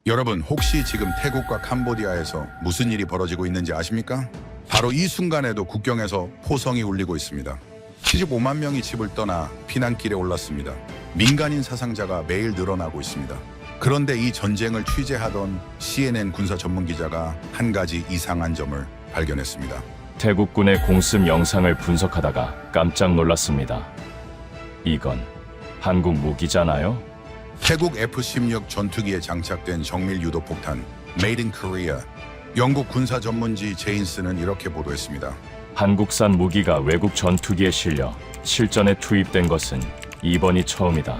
여러분, 혹시 지금 태국과 캄보디아에서 무슨 일이 벌어지고 있는지 아십니까? 바로 이 순간에도 국경에서 포성이 울리고 있습니다. 75만 명이 집을 떠나 피난길에 올랐습니다. 민간인 사상자가 매일 늘어나고 있습니다. 그런데 이 전쟁을 취재하던 CNN 군사 전문 기자가 한 가지 이상한 점을 발견했습니다. 태국군의 공습 영상을 분석하다가 깜짝 놀랐습니다. 이건 한국 무기잖아요? 태국 F-16 전투기에 장착된 정밀 유도 폭탄 Made in Korea. 영국 군사 전문지 제인스는 이렇게 보도했습니다. 한국산 무기가 외국 전투기에 실려 실전에 투입된 것은 이번이 처음이다.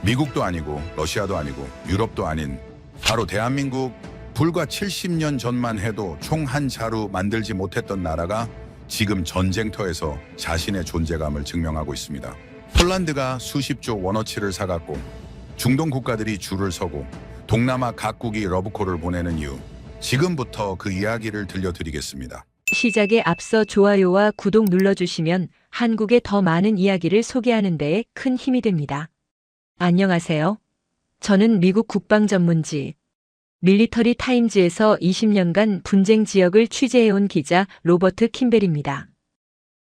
미국도 아니고 러시아도 아니고 유럽도 아닌 바로 대한민국. 불과 70년 전만 해도 총 한 자루 만들지 못했던 나라가 지금 전쟁터에서 자신의 존재감을 증명하고 있습니다. 폴란드가 수십조 원어치를 사갔고 중동 국가들이 줄을 서고 동남아 각국이 러브콜을 보내는 이유, 지금부터 그 이야기를 들려드리겠습니다. 시작에 앞서 좋아요와 구독 눌러주시면 한국의 더 많은 이야기를 소개하는 데에 큰 힘이 됩니다. 안녕하세요. 저는 미국 국방 전문지 밀리터리 타임즈에서 20년간 분쟁 지역을 취재해온 기자 로버트 킴벨입니다.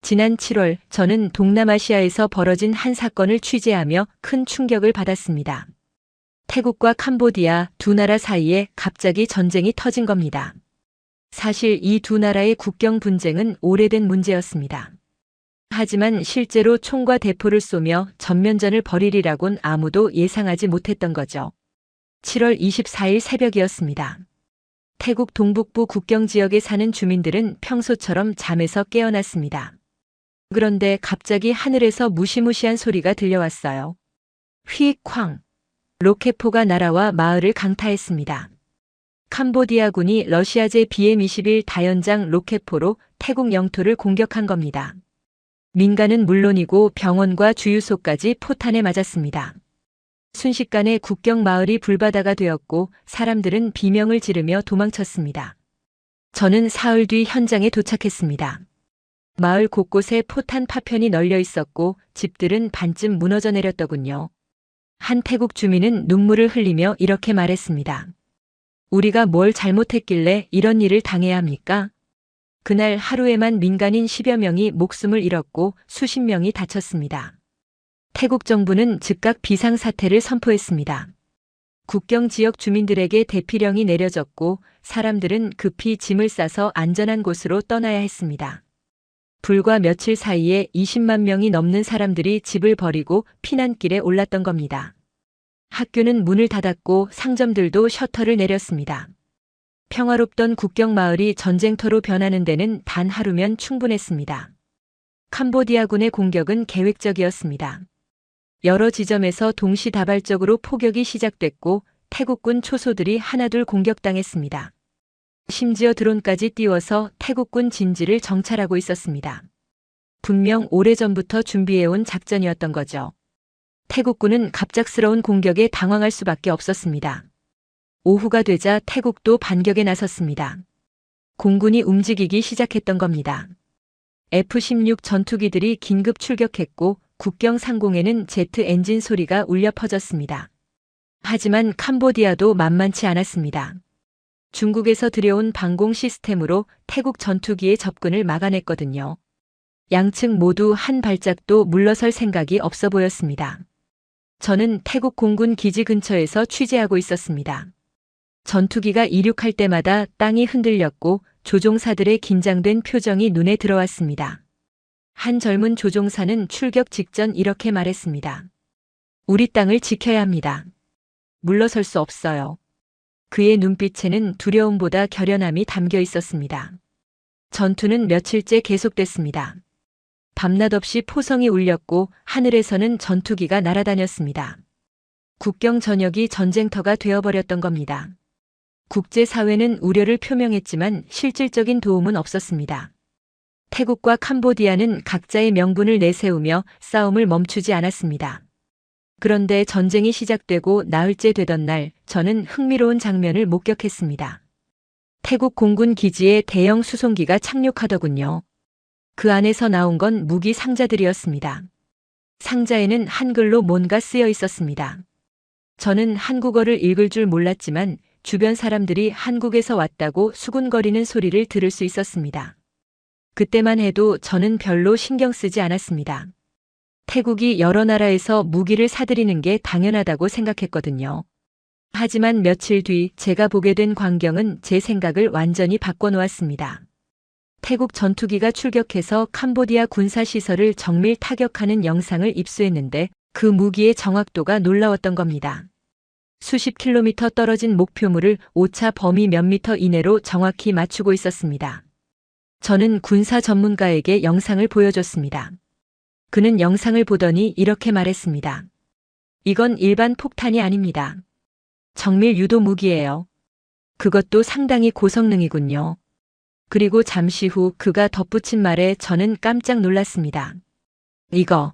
지난 7월 저는 동남아시아에서 벌어진 한 사건을 취재하며 큰 충격을 받았습니다. 태국과 캄보디아 두 나라 사이에 갑자기 전쟁이 터진 겁니다. 사실 이 두 나라의 국경 분쟁은 오래된 문제였습니다. 하지만 실제로 총과 대포를 쏘며 전면전을 벌이리라곤 아무도 예상하지 못했던 거죠. 7월 24일 새벽이었습니다. 태국 동북부 국경 지역에 사는 주민들은 평소처럼 잠에서 깨어났습니다. 그런데 갑자기 하늘에서 무시무시한 소리가 들려왔어요. 휘익쾅! 로켓포가 날아와 마을을 강타했습니다. 캄보디아군이 러시아제 BM-21 다연장 로켓포로 태국 영토를 공격한 겁니다. 민간은 물론이고 병원과 주유소까지 포탄에 맞았습니다. 순식간에 국경 마을이 불바다가 되었고 사람들은 비명을 지르며 도망쳤습니다. 저는 사흘 뒤 현장에 도착했습니다. 마을 곳곳에 포탄 파편이 널려 있었고 집들은 반쯤 무너져 내렸더군요. 한 태국 주민은 눈물을 흘리며 이렇게 말했습니다. 우리가 뭘 잘못했길래 이런 일을 당해야 합니까? 그날 하루에만 민간인 10여 명이 목숨을 잃었고 수십 명이 다쳤습니다. 태국 정부는 즉각 비상사태를 선포했습니다. 국경 지역 주민들에게 대피령이 내려졌고 사람들은 급히 짐을 싸서 안전한 곳으로 떠나야 했습니다. 불과 며칠 사이에 20만 명이 넘는 사람들이 집을 버리고 피난길에 올랐던 겁니다. 학교는 문을 닫았고 상점들도 셔터를 내렸습니다. 평화롭던 국경 마을이 전쟁터로 변하는 데는 단 하루면 충분했습니다. 캄보디아군의 공격은 계획적이었습니다. 여러 지점에서 동시다발적으로 포격이 시작됐고 태국군 초소들이 하나둘 공격당했습니다. 심지어 드론까지 띄워서 태국군 진지를 정찰하고 있었습니다. 분명 오래전부터 준비해온 작전이었던 거죠. 태국군은 갑작스러운 공격에 당황할 수밖에 없었습니다. 오후가 되자 태국도 반격에 나섰습니다. 공군이 움직이기 시작했던 겁니다. F-16 전투기들이 긴급 출격했고 국경 상공에는 제트 엔진 소리가 울려 퍼졌습니다. 하지만 캄보디아도 만만치 않았습니다. 중국에서 들여온 방공 시스템으로 태국 전투기의 접근을 막아냈거든요. 양측 모두 한 발짝도 물러설 생각이 없어 보였습니다. 저는 태국 공군 기지 근처에서 취재하고 있었습니다. 전투기가 이륙할 때마다 땅이 흔들렸고 조종사들의 긴장된 표정이 눈에 들어왔습니다. 한 젊은 조종사는 출격 직전 이렇게 말했습니다. 우리 땅을 지켜야 합니다. 물러설 수 없어요. 그의 눈빛에는 두려움보다 결연함이 담겨 있었습니다. 전투는 며칠째 계속됐습니다. 밤낮 없이 포성이 울렸고 하늘에서는 전투기가 날아다녔습니다. 국경 전역이 전쟁터가 되어버렸던 겁니다. 국제사회는 우려를 표명했지만 실질적인 도움은 없었습니다. 태국과 캄보디아는 각자의 명분을 내세우며 싸움을 멈추지 않았습니다. 그런데 전쟁이 시작되고 나흘째 되던 날 저는 흥미로운 장면을 목격했습니다. 태국 공군 기지에 대형 수송기가 착륙하더군요. 그 안에서 나온 건 무기 상자들이었습니다. 상자에는 한글로 뭔가 쓰여 있었습니다. 저는 한국어를 읽을 줄 몰랐지만 주변 사람들이 한국에서 왔다고 수군거리는 소리를 들을 수 있었습니다. 그때만 해도 저는 별로 신경 쓰지 않았습니다. 태국이 여러 나라에서 무기를 사들이는 게 당연하다고 생각했거든요. 하지만 며칠 뒤 제가 보게 된 광경은 제 생각을 완전히 바꿔놓았습니다. 태국 전투기가 출격해서 캄보디아 군사시설을 정밀 타격하는 영상을 입수했는데 그 무기의 정확도가 놀라웠던 겁니다. 수십 킬로미터 떨어진 목표물을 오차 범위 몇 미터 이내로 정확히 맞추고 있었습니다. 저는 군사 전문가에게 영상을 보여줬습니다. 그는 영상을 보더니 이렇게 말했습니다. 이건 일반 폭탄이 아닙니다. 정밀 유도 무기예요. 그것도 상당히 고성능이군요. 그리고 잠시 후 그가 덧붙인 말에 저는 깜짝 놀랐습니다. 이거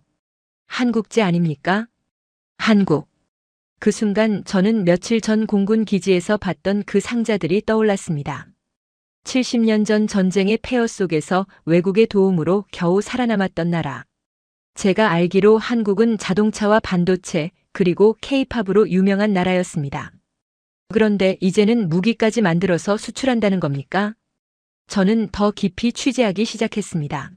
한국제 아닙니까? 한국. 그 순간 저는 며칠 전 공군 기지에서 봤던 그 상자들이 떠올랐습니다. 70년 전 전쟁의 폐허 속에서 외국의 도움으로 겨우 살아남았던 나라. 제가 알기로 한국은 자동차와 반도체 그리고 K-팝으로 유명한 나라였습니다. 그런데 이제는 무기까지 만들어서 수출한다는 겁니까? 저는 더 깊이 취재하기 시작했습니다.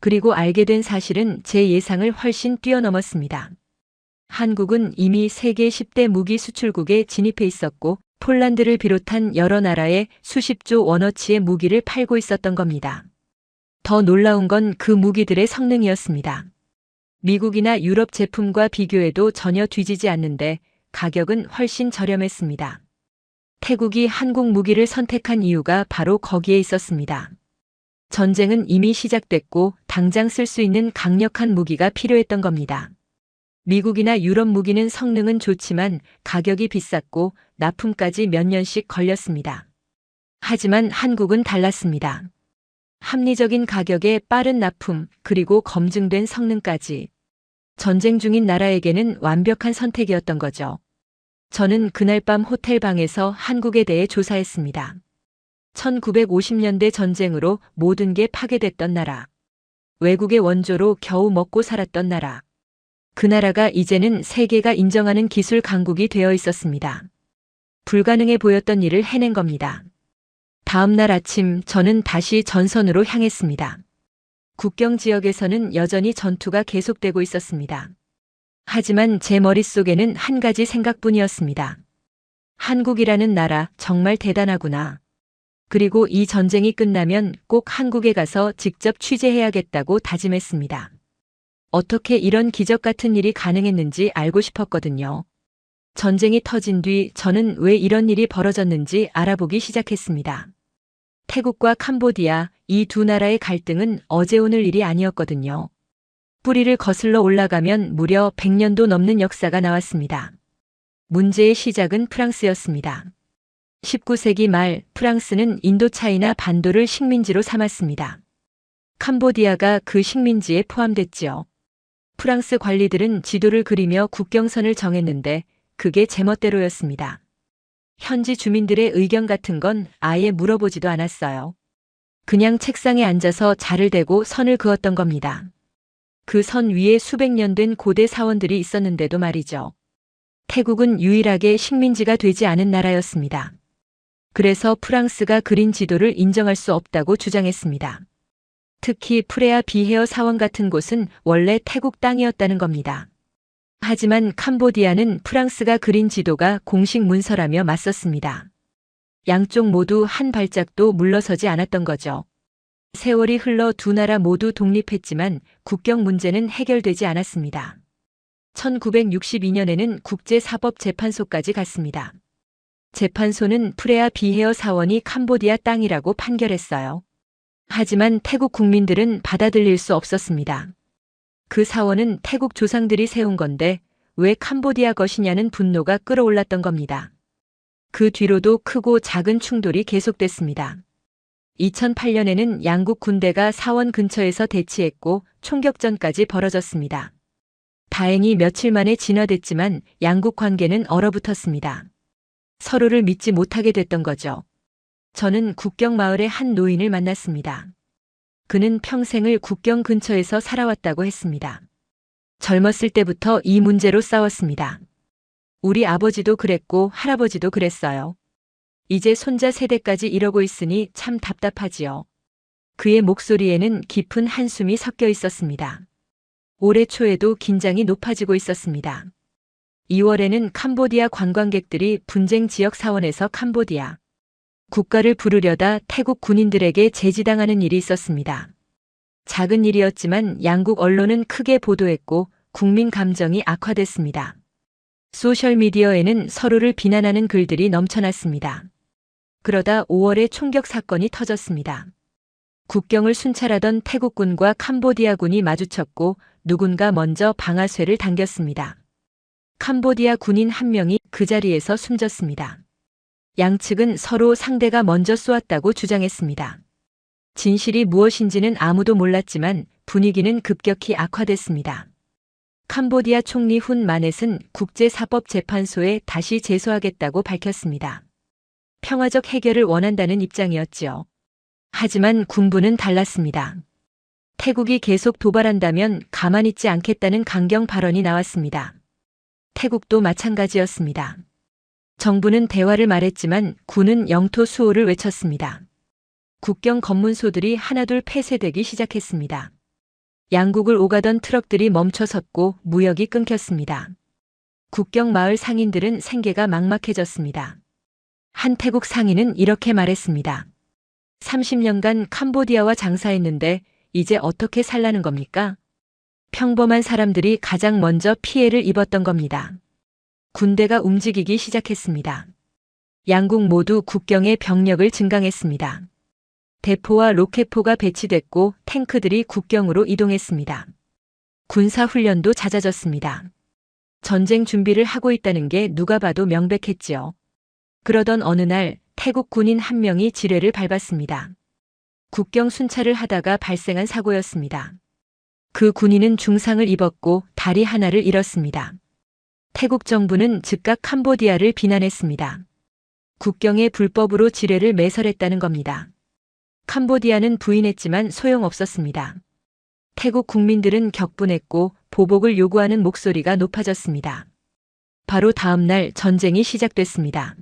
그리고 알게 된 사실은 제 예상을 훨씬 뛰어넘었습니다. 한국은 이미 세계 10대 무기 수출국에 진입해 있었고 폴란드를 비롯한 여러 나라에 수십조 원어치의 무기를 팔고 있었던 겁니다. 더 놀라운 건 그 무기들의 성능이었습니다. 미국이나 유럽 제품과 비교해도 전혀 뒤지지 않는데 가격은 훨씬 저렴했습니다. 태국이 한국 무기를 선택한 이유가 바로 거기에 있었습니다. 전쟁은 이미 시작됐고 당장 쓸 수 있는 강력한 무기가 필요했던 겁니다. 미국이나 유럽 무기는 성능은 좋지만 가격이 비쌌고 납품까지 몇 년씩 걸렸습니다. 하지만 한국은 달랐습니다. 합리적인 가격에 빠른 납품, 그리고 검증된 성능까지. 전쟁 중인 나라에게는 완벽한 선택이었던 거죠. 저는 그날 밤 호텔 방에서 한국에 대해 조사했습니다. 1950년대 전쟁으로 모든 게 파괴됐던 나라. 외국의 원조로 겨우 먹고 살았던 나라. 그 나라가 이제는 세계가 인정하는 기술 강국이 되어 있었습니다. 불가능해 보였던 일을 해낸 겁니다. 다음 날 아침 저는 다시 전선으로 향했습니다. 국경 지역에서는 여전히 전투가 계속되고 있었습니다. 하지만 제 머릿속에는 한 가지 생각뿐이었습니다. 한국이라는 나라 정말 대단하구나. 그리고 이 전쟁이 끝나면 꼭 한국에 가서 직접 취재해야겠다고 다짐했습니다. 어떻게 이런 기적 같은 일이 가능했는지 알고 싶었거든요. 전쟁이 터진 뒤 저는 왜 이런 일이 벌어졌는지 알아보기 시작했습니다. 태국과 캄보디아, 이 두 나라의 갈등은 어제 오늘 일이 아니었거든요. 뿌리를 거슬러 올라가면 무려 100년도 넘는 역사가 나왔습니다. 문제의 시작은 프랑스였습니다. 19세기 말 프랑스는 인도차이나 반도를 식민지로 삼았습니다. 캄보디아가 그 식민지에 포함됐지요. 프랑스 관리들은 지도를 그리며 국경선을 정했는데 그게 제멋대로였습니다. 현지 주민들의 의견 같은 건 아예 물어보지도 않았어요. 그냥 책상에 앉아서 자를 대고 선을 그었던 겁니다. 그 선 위에 수백 년 된 고대 사원들이 있었는데도 말이죠. 태국은 유일하게 식민지가 되지 않은 나라였습니다. 그래서 프랑스가 그린 지도를 인정할 수 없다고 주장했습니다. 특히 프레아 비헤어 사원 같은 곳은 원래 태국 땅이었다는 겁니다. 하지만 캄보디아는 프랑스가 그린 지도가 공식 문서라며 맞섰습니다. 양쪽 모두 한 발짝도 물러서지 않았던 거죠. 세월이 흘러 두 나라 모두 독립했지만 국경 문제는 해결되지 않았습니다. 1962년에는 국제사법재판소까지 갔습니다. 재판소는 프레아 비헤어 사원이 캄보디아 땅이라고 판결했어요. 하지만 태국 국민들은 받아들일 수 없었습니다. 그 사원은 태국 조상들이 세운 건데 왜 캄보디아 것이냐는 분노가 끌어올랐던 겁니다. 그 뒤로도 크고 작은 충돌이 계속됐습니다. 2008년에는 양국 군대가 사원 근처에서 대치했고 총격전까지 벌어졌습니다. 다행히 며칠 만에 진화됐지만 양국 관계는 얼어붙었습니다. 서로를 믿지 못하게 됐던 거죠. 저는 국경 마을의 한 노인을 만났습니다. 그는 평생을 국경 근처에서 살아왔다고 했습니다. 젊었을 때부터 이 문제로 싸웠습니다. 우리 아버지도 그랬고 할아버지도 그랬어요. 이제 손자 세대까지 이러고 있으니 참 답답하지요. 그의 목소리에는 깊은 한숨이 섞여 있었습니다. 올해 초에도 긴장이 높아지고 있었습니다. 2월에는 캄보디아 관광객들이 분쟁 지역 사원에서 캄보디아 국가를 부르려다 태국 군인들에게 제지당하는 일이 있었습니다. 작은 일이었지만 양국 언론은 크게 보도했고 국민 감정이 악화됐습니다. 소셜미디어에는 서로를 비난하는 글들이 넘쳐났습니다. 그러다 5월에 총격 사건이 터졌습니다. 국경을 순찰하던 태국군과 캄보디아군이 마주쳤고 누군가 먼저 방아쇠를 당겼습니다. 캄보디아 군인 한 명이 그 자리에서 숨졌습니다. 양측은 서로 상대가 먼저 쏘았다고 주장했습니다. 진실이 무엇인지는 아무도 몰랐지만 분위기는 급격히 악화됐습니다. 캄보디아 총리 훈 마넷은 국제사법재판소에 다시 제소하겠다고 밝혔습니다. 평화적 해결을 원한다는 입장이었지요. 하지만 군부는 달랐습니다. 태국이 계속 도발한다면 가만히 있지 않겠다는 강경 발언이 나왔습니다. 태국도 마찬가지였습니다. 정부는 대화를 말했지만 군은 영토 수호를 외쳤습니다. 국경 검문소들이 하나둘 폐쇄되기 시작했습니다. 양국을 오가던 트럭들이 멈춰섰고 무역이 끊겼습니다. 국경 마을 상인들은 생계가 막막해졌습니다. 한 태국 상인은 이렇게 말했습니다. 30년간 캄보디아와 장사했는데 이제 어떻게 살라는 겁니까? 평범한 사람들이 가장 먼저 피해를 입었던 겁니다. 군대가 움직이기 시작했습니다. 양국 모두 국경에 병력을 증강했습니다. 대포와 로켓포가 배치됐고 탱크들이 국경으로 이동했습니다. 군사훈련도 잦아졌습니다. 전쟁 준비를 하고 있다는 게 누가 봐도 명백했지요. 그러던 어느 날 태국 군인 한 명이 지뢰를 밟았습니다. 국경 순찰을 하다가 발생한 사고였습니다. 그 군인은 중상을 입었고 다리 하나를 잃었습니다. 태국 정부는 즉각 캄보디아를 비난했습니다. 국경에 불법으로 지뢰를 매설했다는 겁니다. 캄보디아는 부인했지만 소용없었습니다. 태국 국민들은 격분했고 보복을 요구하는 목소리가 높아졌습니다. 바로 다음 날 전쟁이 시작됐습니다.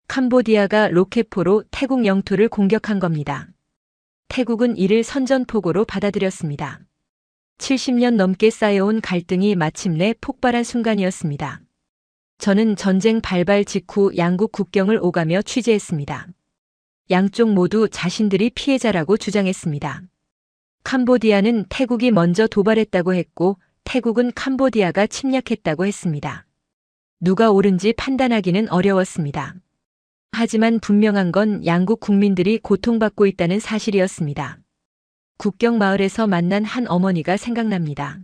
캄보디아가 로켓포로 태국 영토를 공격한 겁니다. 태국은 이를 선전포고로 받아들였습니다. 70년 넘게 쌓여온 갈등이 마침내 폭발한 순간이었습니다. 저는 전쟁 발발 직후 양국 국경을 오가며 취재했습니다. 양쪽 모두 자신들이 피해자라고 주장했습니다. 캄보디아는 태국이 먼저 도발했다고 했고 태국은 캄보디아가 침략했다고 했습니다. 누가 옳은지 판단하기는 어려웠습니다. 하지만 분명한 건 양국 국민들이 고통받고 있다는 사실이었습니다. 국경 마을에서 만난 한 어머니가 생각납니다.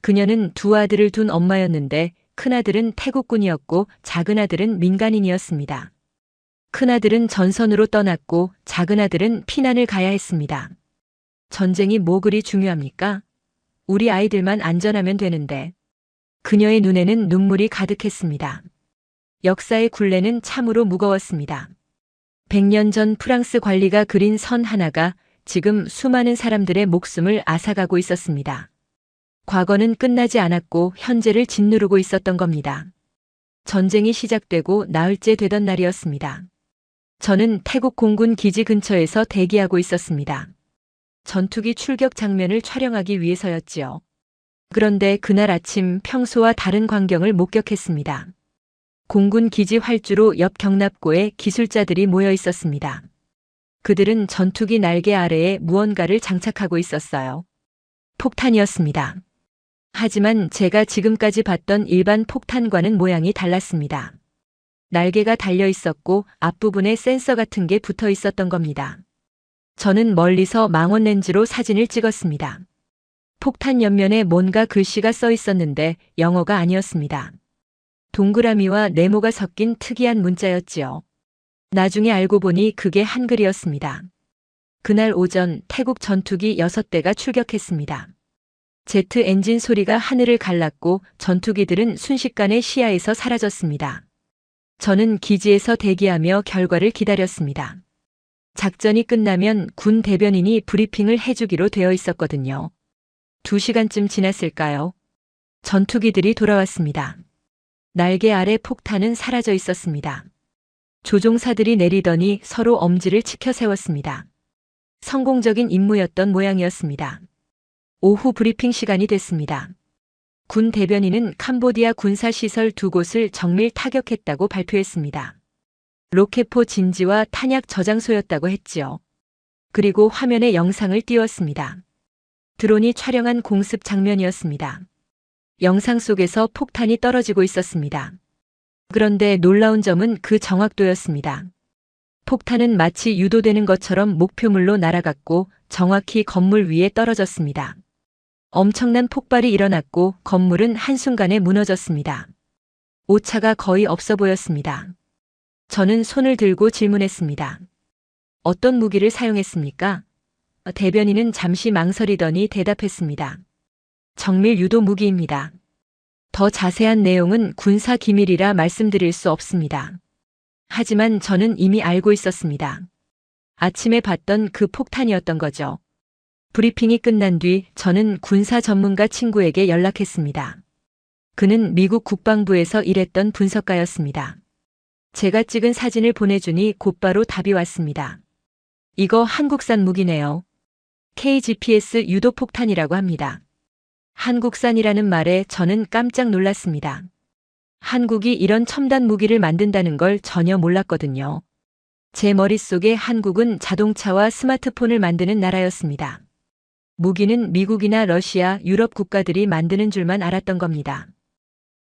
그녀는 두 아들을 둔 엄마였는데 큰아들은 태국군이었고 작은아들은 민간인이었습니다. 큰아들은 전선으로 떠났고 작은아들은 피난을 가야 했습니다. 전쟁이 뭐 그리 중요합니까? 우리 아이들만 안전하면 되는데. 그녀의 눈에는 눈물이 가득했습니다. 역사의 굴레는 참으로 무거웠습니다. 100년 전 프랑스 관리가 그린 선 하나가 지금 수많은 사람들의 목숨을 앗아가고 있었습니다. 과거는 끝나지 않았고 현재를 짓누르고 있었던 겁니다. 전쟁이 시작되고 나흘째 되던 날이었습니다. 저는 태국 공군 기지 근처에서 대기하고 있었습니다. 전투기 출격 장면을 촬영하기 위해서였지요. 그런데 그날 아침 평소와 다른 광경을 목격했습니다. 공군 기지 활주로 옆 경납고에 기술자들이 모여 있었습니다. 그들은 전투기 날개 아래에 무언가를 장착하고 있었어요. 폭탄이었습니다. 하지만 제가 지금까지 봤던 일반 폭탄과는 모양이 달랐습니다. 날개가 달려 있었고 앞부분에 센서 같은 게 붙어 있었던 겁니다. 저는 멀리서 망원 렌즈로 사진을 찍었습니다. 폭탄 옆면에 뭔가 글씨가 써 있었는데 영어가 아니었습니다. 동그라미와 네모가 섞인 특이한 문자였지요. 나중에 알고 보니 그게 한글이었습니다. 그날 오전 태국 전투기 6대가 출격했습니다. 제트 엔진 소리가 하늘을 갈랐고 전투기들은 순식간에 시야에서 사라졌습니다. 저는 기지에서 대기하며 결과를 기다렸습니다. 작전이 끝나면 군 대변인이 브리핑을 해주기로 되어 있었거든요. 2시간쯤 지났을까요? 전투기들이 돌아왔습니다. 날개 아래 폭탄은 사라져 있었습니다. 조종사들이 내리더니 서로 엄지를 치켜 세웠습니다. 성공적인 임무였던 모양이었습니다. 오후 브리핑 시간이 됐습니다. 군 대변인은 캄보디아 군사시설 2곳을 정밀 타격했다고 발표했습니다. 로켓포 진지와 탄약 저장소였다고 했지요. 그리고 화면에 영상을 띄웠습니다. 드론이 촬영한 공습 장면이었습니다. 영상 속에서 폭탄이 떨어지고 있었습니다. 그런데 놀라운 점은 그 정확도였습니다. 폭탄은 마치 유도되는 것처럼 목표물로 날아갔고 정확히 건물 위에 떨어졌습니다. 엄청난 폭발이 일어났고 건물은 한순간에 무너졌습니다. 오차가 거의 없어 보였습니다. 저는 손을 들고 질문했습니다. 어떤 무기를 사용했습니까? 대변인은 잠시 망설이더니 대답했습니다. 정밀 유도 무기입니다. 더 자세한 내용은 군사 기밀이라 말씀드릴 수 없습니다. 하지만 저는 이미 알고 있었습니다. 아침에 봤던 그 폭탄이었던 거죠. 브리핑이 끝난 뒤 저는 군사 전문가 친구에게 연락했습니다. 그는 미국 국방부에서 일했던 분석가였습니다. 제가 찍은 사진을 보내주니 곧바로 답이 왔습니다. 이거 한국산 무기네요. KGPS 유도폭탄이라고 합니다. 한국산이라는 말에 저는 깜짝 놀랐습니다. 한국이 이런 첨단 무기를 만든다는 걸 전혀 몰랐거든요. 제 머릿속에 한국은 자동차와 스마트폰을 만드는 나라였습니다. 무기는 미국이나 러시아, 유럽 국가들이 만드는 줄만 알았던 겁니다.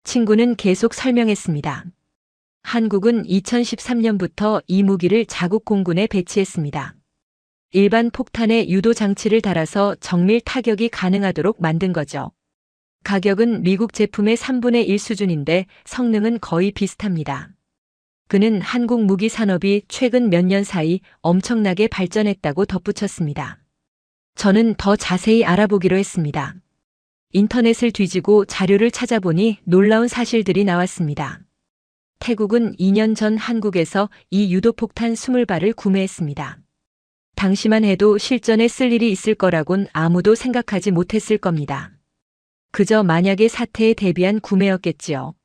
친구는 계속 설명했습니다. 한국은 2013년부터 이 무기를 자국 공군에 배치했습니다. 일반 폭탄에 유도 장치를 달아서 정밀 타격이 가능하도록 만든 거죠. 가격은 미국 제품의 3분의 1 수준인데 성능은 거의 비슷합니다. 그는 한국 무기 산업이 최근 몇 년 사이 엄청나게 발전했다고 덧붙였습니다. 저는 더 자세히 알아보기로 했습니다. 인터넷을 뒤지고 자료를 찾아보니 놀라운 사실들이 나왔습니다. 태국은 2년 전 한국에서 이 유도폭탄 20발을 구매했습니다. 당시만 해도 실전에 쓸 일이 있을 거라곤 아무도 생각하지 못했을 겁니다. 그저 만약의 사태에 대비한 구매였겠지요.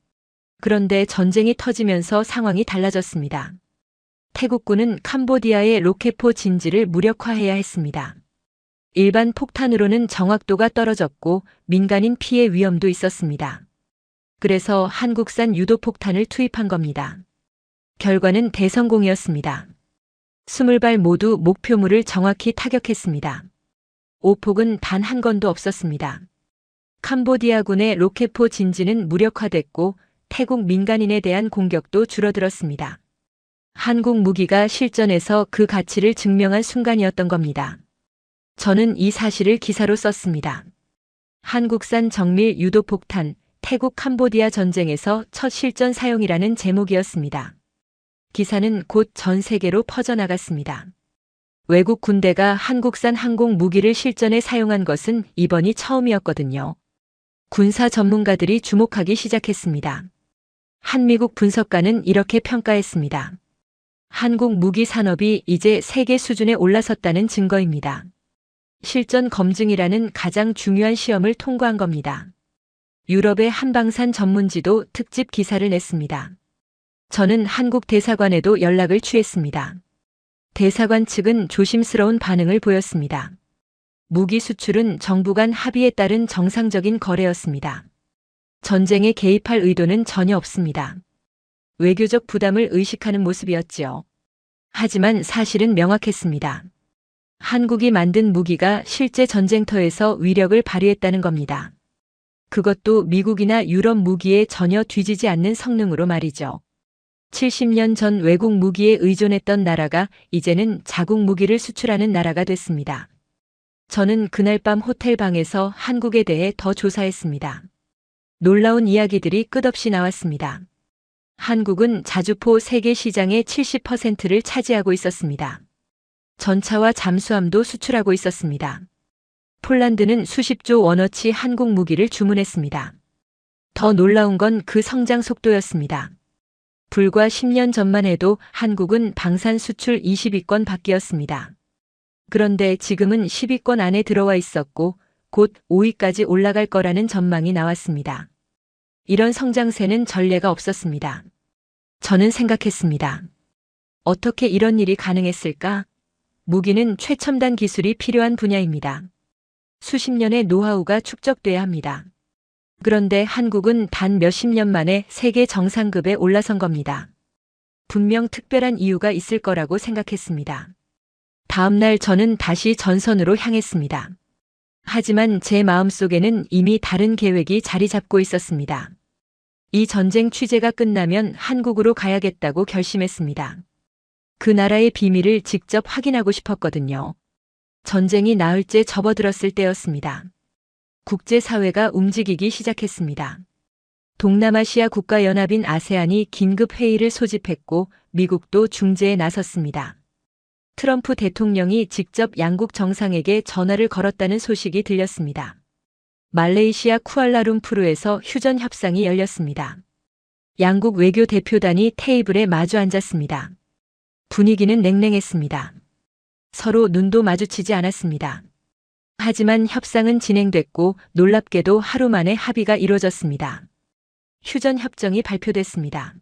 그런데 전쟁이 터지면서 상황이 달라졌습니다. 태국군은 캄보디아의 로켓포 진지를 무력화해야 했습니다. 일반 폭탄으로는 정확도가 떨어졌고 민간인 피해 위험도 있었습니다. 그래서 한국산 유도폭탄을 투입한 겁니다. 결과는 대성공이었습니다. 20발 모두 목표물을 정확히 타격했습니다. 오폭은 단 한 건도 없었습니다. 캄보디아군의 로켓포 진지는 무력화됐고 태국 민간인에 대한 공격도 줄어들었습니다. 한국 무기가 실전에서 그 가치를 증명한 순간이었던 겁니다. 저는 이 사실을 기사로 썼습니다. 한국산 정밀 유도폭탄, 태국 캄보디아 전쟁에서 첫 실전 사용이라는 제목이었습니다. 기사는 곧 전 세계로 퍼져나갔습니다. 외국 군대가 한국산 항공 무기를 실전에 사용한 것은 이번이 처음이었거든요. 군사 전문가들이 주목하기 시작했습니다. 한미국 분석가는 이렇게 평가했습니다. 한국 무기 산업이 이제 세계 수준에 올라섰다는 증거입니다. 실전 검증이라는 가장 중요한 시험을 통과한 겁니다. 유럽의 한방산 전문지도 특집 기사를 냈습니다. 저는 한국 대사관에도 연락을 취했습니다. 대사관 측은 조심스러운 반응을 보였습니다. 무기 수출은 정부 간 합의에 따른 정상적인 거래였습니다. 전쟁에 개입할 의도는 전혀 없습니다. 외교적 부담을 의식하는 모습이었지요. 하지만 사실은 명확했습니다. 한국이 만든 무기가 실제 전쟁터에서 위력을 발휘했다는 겁니다. 그것도 미국이나 유럽 무기에 전혀 뒤지지 않는 성능으로 말이죠. 70년 전 외국 무기에 의존했던 나라가 이제는 자국 무기를 수출하는 나라가 됐습니다. 저는 그날 밤 호텔 방에서 한국에 대해 더 조사했습니다. 놀라운 이야기들이 끝없이 나왔습니다. 한국은 자주포 세계 시장의 70%를 차지하고 있었습니다. 전차와 잠수함도 수출하고 있었습니다. 폴란드는 수십조 원어치 한국 무기를 주문했습니다. 더 놀라운 건 그 성장 속도였습니다. 불과 10년 전만 해도 한국은 방산 수출 20위권 밖이었습니다. 그런데 지금은 10위권 안에 들어와 있었고 곧 5위까지 올라갈 거라는 전망이 나왔습니다. 이런 성장세는 전례가 없었습니다. 저는 생각했습니다. 어떻게 이런 일이 가능했을까? 무기는 최첨단 기술이 필요한 분야입니다. 수십 년의 노하우가 축적돼야 합니다. 그런데 한국은 단 몇십 년 만에 세계 정상급에 올라선 겁니다. 분명 특별한 이유가 있을 거라고 생각했습니다. 다음 날 저는 다시 전선으로 향했습니다. 하지만 제 마음속에는 이미 다른 계획이 자리 잡고 있었습니다. 이 전쟁 취재가 끝나면 한국으로 가야겠다고 결심했습니다. 그 나라의 비밀을 직접 확인하고 싶었거든요. 전쟁이 나흘째 접어들었을 때였습니다. 국제사회가 움직이기 시작했습니다. 동남아시아 국가연합인 아세안이 긴급 회의를 소집했고 미국도 중재에 나섰습니다. 트럼프 대통령이 직접 양국 정상에게 전화를 걸었다는 소식이 들렸습니다. 말레이시아 쿠알라룸푸르에서 휴전 협상이 열렸습니다. 양국 외교 대표단이 테이블에 마주 앉았습니다. 분위기는 냉랭했습니다. 서로 눈도 마주치지 않았습니다. 하지만 협상은 진행됐고 놀랍게도 하루 만에 합의가 이루어졌습니다. 휴전 협정이 발표됐습니다.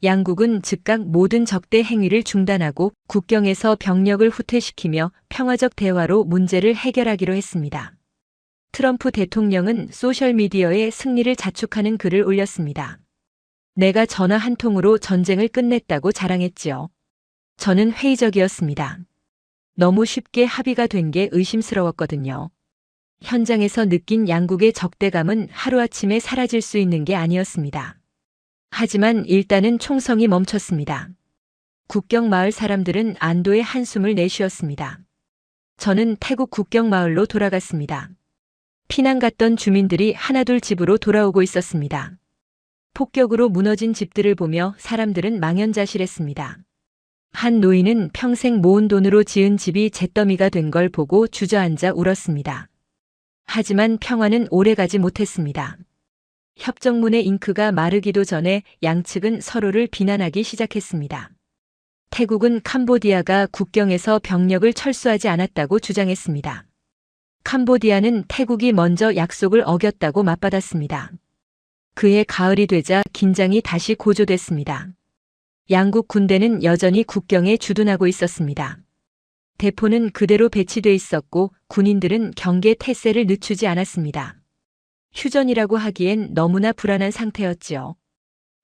양국은 즉각 모든 적대 행위를 중단하고 국경에서 병력을 후퇴시키며 평화적 대화로 문제를 해결하기로 했습니다. 트럼프 대통령은 소셜미디어에 승리를 자축하는 글을 올렸습니다. 내가 전화 한 통으로 전쟁을 끝냈다고 자랑했지요. 저는 회의적이었습니다. 너무 쉽게 합의가 된 게 의심스러웠거든요. 현장에서 느낀 양국의 적대감은 하루아침에 사라질 수 있는 게 아니었습니다. 하지만 일단은 총성이 멈췄습니다. 국경 마을 사람들은 안도의 한숨을 내쉬었습니다. 저는 태국 국경 마을로 돌아갔습니다. 피난 갔던 주민들이 하나둘 집으로 돌아오고 있었습니다. 폭격으로 무너진 집들을 보며 사람들은 망연자실했습니다. 한 노인은 평생 모은 돈으로 지은 집이 잿더미가 된 걸 보고 주저앉아 울었습니다. 하지만 평화는 오래가지 못했습니다. 협정문의 잉크가 마르기도 전에 양측은 서로를 비난하기 시작했습니다. 태국은 캄보디아가 국경에서 병력을 철수하지 않았다고 주장했습니다. 캄보디아는 태국이 먼저 약속을 어겼다고 맞받았습니다. 그해 가을이 되자 긴장이 다시 고조됐습니다. 양국 군대는 여전히 국경에 주둔하고 있었습니다. 대포는 그대로 배치돼 있었고 군인들은 경계 태세를 늦추지 않았습니다. 휴전이라고 하기엔 너무나 불안한 상태였지요.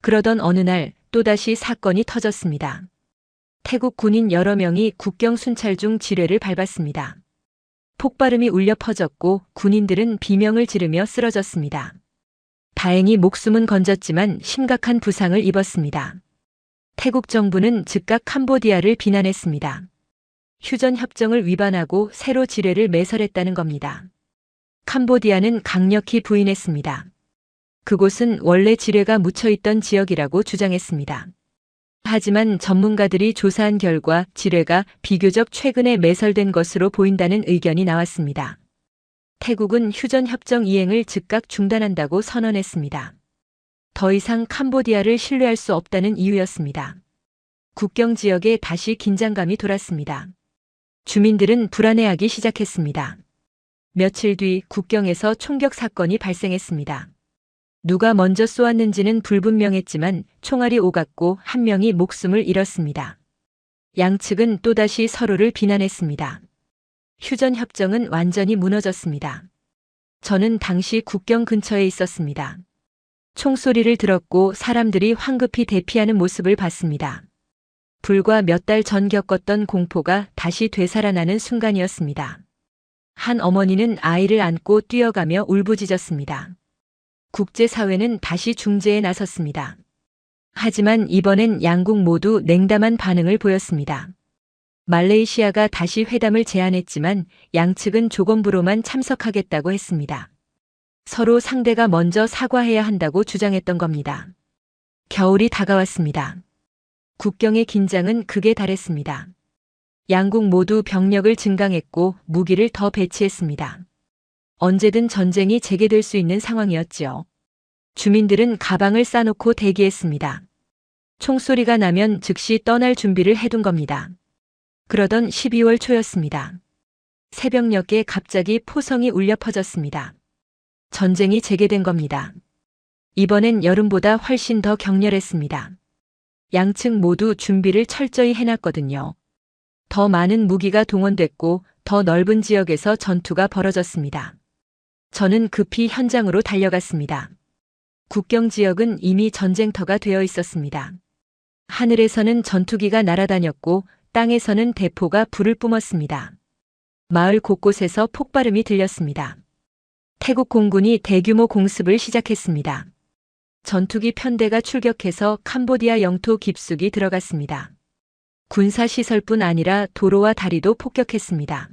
그러던 어느 날 또다시 사건이 터졌습니다. 태국 군인 여러 명이 국경 순찰 중 지뢰를 밟았습니다. 폭발음이 울려 퍼졌고 군인들은 비명을 지르며 쓰러졌습니다. 다행히 목숨은 건졌지만 심각한 부상을 입었습니다. 태국 정부는 즉각 캄보디아를 비난했습니다. 휴전 협정을 위반하고 새로 지뢰를 매설했다는 겁니다. 캄보디아는 강력히 부인했습니다. 그곳은 원래 지뢰가 묻혀있던 지역이라고 주장했습니다. 하지만 전문가들이 조사한 결과 지뢰가 비교적 최근에 매설된 것으로 보인다는 의견이 나왔습니다. 태국은 휴전 협정 이행을 즉각 중단한다고 선언했습니다. 더 이상 캄보디아를 신뢰할 수 없다는 이유였습니다. 국경 지역에 다시 긴장감이 돌았습니다. 주민들은 불안해하기 시작했습니다. 며칠 뒤 국경에서 총격 사건이 발생했습니다. 누가 먼저 쏘았는지는 불분명했지만 총알이 오갔고 한 명이 목숨을 잃었습니다. 양측은 또다시 서로를 비난했습니다. 휴전 협정은 완전히 무너졌습니다. 저는 당시 국경 근처에 있었습니다. 총소리를 들었고 사람들이 황급히 대피하는 모습을 봤습니다. 불과 몇 달 전 겪었던 공포가 다시 되살아나는 순간이었습니다. 한 어머니는 아이를 안고 뛰어가며 울부짖었습니다. 국제사회는 다시 중재에 나섰습니다. 하지만 이번엔 양국 모두 냉담한 반응을 보였습니다. 말레이시아가 다시 회담을 제안했지만 양측은 조건부로만 참석하겠다고 했습니다. 서로 상대가 먼저 사과해야 한다고 주장했던 겁니다. 겨울이 다가왔습니다. 국경의 긴장은 극에 달했습니다. 양국 모두 병력을 증강했고 무기를 더 배치했습니다. 언제든 전쟁이 재개될 수 있는 상황이었지요. 주민들은 가방을 싸놓고 대기했습니다. 총소리가 나면 즉시 떠날 준비를 해둔 겁니다. 그러던 12월 초였습니다. 새벽녘에 갑자기 포성이 울려 퍼졌습니다. 전쟁이 재개된 겁니다. 이번엔 여름보다 훨씬 더 격렬했습니다. 양측 모두 준비를 철저히 해놨거든요. 더 많은 무기가 동원됐고 더 넓은 지역에서 전투가 벌어졌습니다. 저는 급히 현장으로 달려갔습니다. 국경 지역은 이미 전쟁터가 되어 있었습니다. 하늘에서는 전투기가 날아다녔고 땅에서는 대포가 불을 뿜었습니다. 마을 곳곳에서 폭발음이 들렸습니다. 태국 공군이 대규모 공습을 시작했습니다. 전투기 편대가 출격해서 캄보디아 영토 깊숙이 들어갔습니다. 군사시설뿐 아니라 도로와 다리도 폭격했습니다.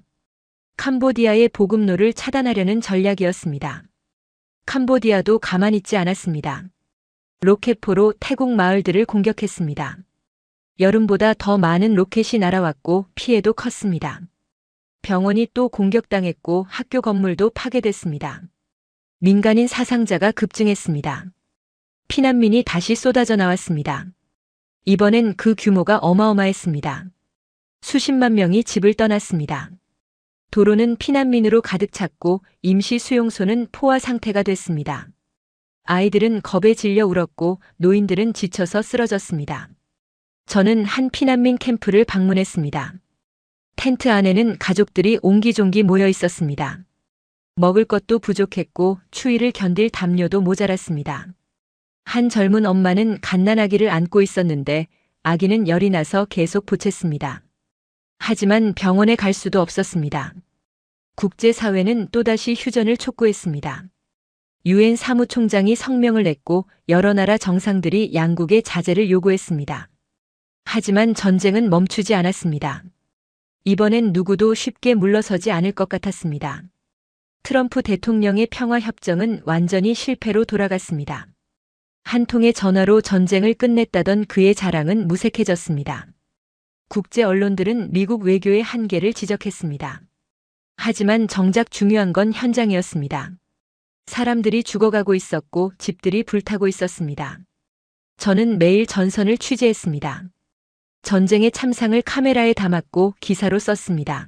캄보디아의 보급로를 차단하려는 전략이었습니다. 캄보디아도 가만히 있지 않았습니다. 로켓포로 태국 마을들을 공격했습니다. 여름보다 더 많은 로켓이 날아왔고 피해도 컸습니다. 병원이 또 공격당했고 학교 건물도 파괴됐습니다. 민간인 사상자가 급증했습니다. 피난민이 다시 쏟아져 나왔습니다. 이번엔 그 규모가 어마어마했습니다. 수십만 명이 집을 떠났습니다. 도로는 피난민으로 가득 찼고 임시 수용소는 포화 상태가 됐습니다. 아이들은 겁에 질려 울었고 노인들은 지쳐서 쓰러졌습니다. 저는 한 피난민 캠프를 방문했습니다. 텐트 안에는 가족들이 옹기종기 모여 있었습니다. 먹을 것도 부족했고 추위를 견딜 담요도 모자랐습니다. 한 젊은 엄마는 갓난아기를 안고 있었는데 아기는 열이 나서 계속 보챘습니다. 하지만 병원에 갈 수도 없었습니다. 국제사회는 또다시 휴전을 촉구했습니다. 유엔 사무총장이 성명을 냈고 여러 나라 정상들이 양국의 자제를 요구했습니다. 하지만 전쟁은 멈추지 않았습니다. 이번엔 누구도 쉽게 물러서지 않을 것 같았습니다. 트럼프 대통령의 평화협정은 완전히 실패로 돌아갔습니다. 한 통의 전화로 전쟁을 끝냈다던 그의 자랑은 무색해졌습니다. 국제 언론들은 미국 외교의 한계를 지적했습니다. 하지만 정작 중요한 건 현장이었습니다. 사람들이 죽어가고 있었고 집들이 불타고 있었습니다. 저는 매일 전선을 취재했습니다. 전쟁의 참상을 카메라에 담았고 기사로 썼습니다.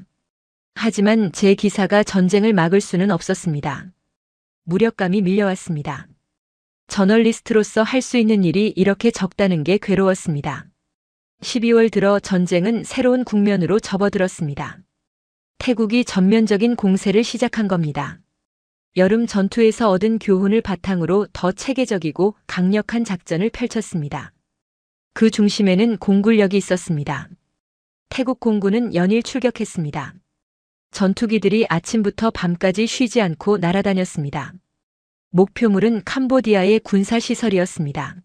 하지만 제 기사가 전쟁을 막을 수는 없었습니다. 무력감이 밀려왔습니다. 저널리스트로서 할 수 있는 일이 이렇게 적다는 게 괴로웠습니다. 12월 들어 전쟁은 새로운 국면으로 접어들었습니다. 태국이 전면적인 공세를 시작한 겁니다. 여름 전투에서 얻은 교훈을 바탕으로 더 체계적이고 강력한 작전을 펼쳤습니다. 그 중심에는 공군력이 있었습니다. 태국 공군은 연일 출격했습니다. 전투기들이 아침부터 밤까지 쉬지 않고 날아다녔습니다. 목표물은 캄보디아의 군사시설이었습니다.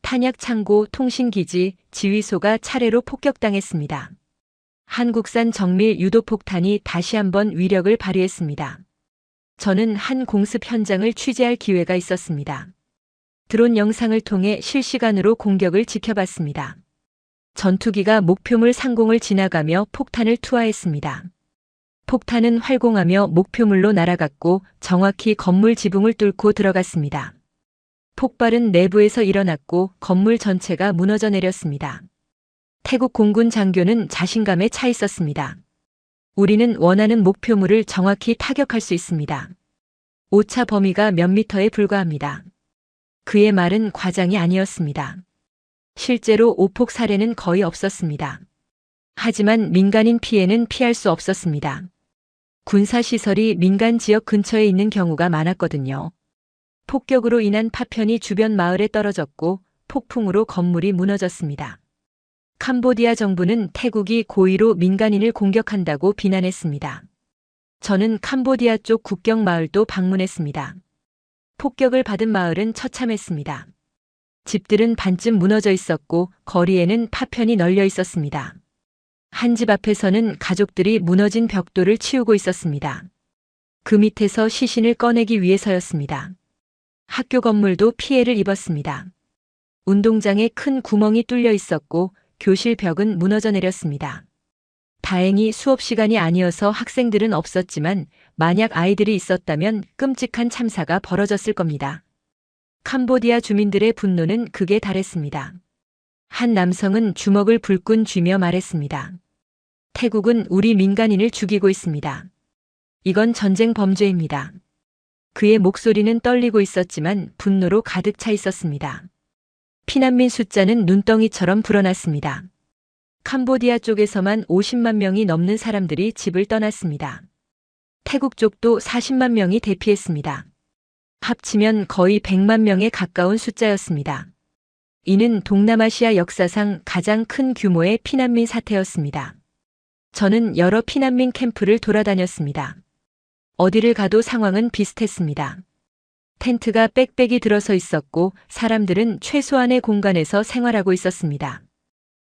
탄약창고, 통신기지, 지휘소가 차례로 폭격당했습니다. 한국산 정밀 유도폭탄이 다시 한번 위력을 발휘했습니다. 저는 한 공습 현장을 취재할 기회가 있었습니다. 드론 영상을 통해 실시간으로 공격을 지켜봤습니다. 전투기가 목표물 상공을 지나가며 폭탄을 투하했습니다. 폭탄은 활공하며 목표물로 날아갔고 정확히 건물 지붕을 뚫고 들어갔습니다. 폭발은 내부에서 일어났고 건물 전체가 무너져 내렸습니다. 태국 공군 장교는 자신감에 차 있었습니다. 우리는 원하는 목표물을 정확히 타격할 수 있습니다. 오차 범위가 몇 미터에 불과합니다. 그의 말은 과장이 아니었습니다. 실제로 오폭 사례는 거의 없었습니다. 하지만 민간인 피해는 피할 수 없었습니다. 군사시설이 민간 지역 근처에 있는 경우가 많았거든요. 폭격으로 인한 파편이 주변 마을에 떨어졌고 폭풍으로 건물이 무너졌습니다. 캄보디아 정부는 태국이 고의로 민간인을 공격한다고 비난했습니다. 저는 캄보디아 쪽 국경 마을도 방문했습니다. 폭격을 받은 마을은 처참했습니다. 집들은 반쯤 무너져 있었고 거리에는 파편이 널려 있었습니다. 한 집 앞에서는 가족들이 무너진 벽돌을 치우고 있었습니다. 그 밑에서 시신을 꺼내기 위해서였습니다. 학교 건물도 피해를 입었습니다. 운동장에 큰 구멍이 뚫려 있었고 교실 벽은 무너져 내렸습니다. 다행히 수업 시간이 아니어서 학생들은 없었지만 만약 아이들이 있었다면 끔찍한 참사가 벌어졌을 겁니다. 캄보디아 주민들의 분노는 극에 달했습니다. 한 남성은 주먹을 불끈 쥐며 말했습니다. 태국은 우리 민간인을 죽이고 있습니다. 이건 전쟁 범죄입니다. 그의 목소리는 떨리고 있었지만 분노로 가득 차 있었습니다. 피난민 숫자는 눈덩이처럼 불어났습니다. 캄보디아 쪽에서만 50만 명이 넘는 사람들이 집을 떠났습니다. 태국 쪽도 40만 명이 대피했습니다. 합치면 거의 100만 명에 가까운 숫자였습니다. 이는 동남아시아 역사상 가장 큰 규모의 피난민 사태였습니다. 저는 여러 피난민 캠프를 돌아다녔습니다. 어디를 가도 상황은 비슷했습니다. 텐트가 빽빽이 들어서 있었고 사람들은 최소한의 공간에서 생활하고 있었습니다.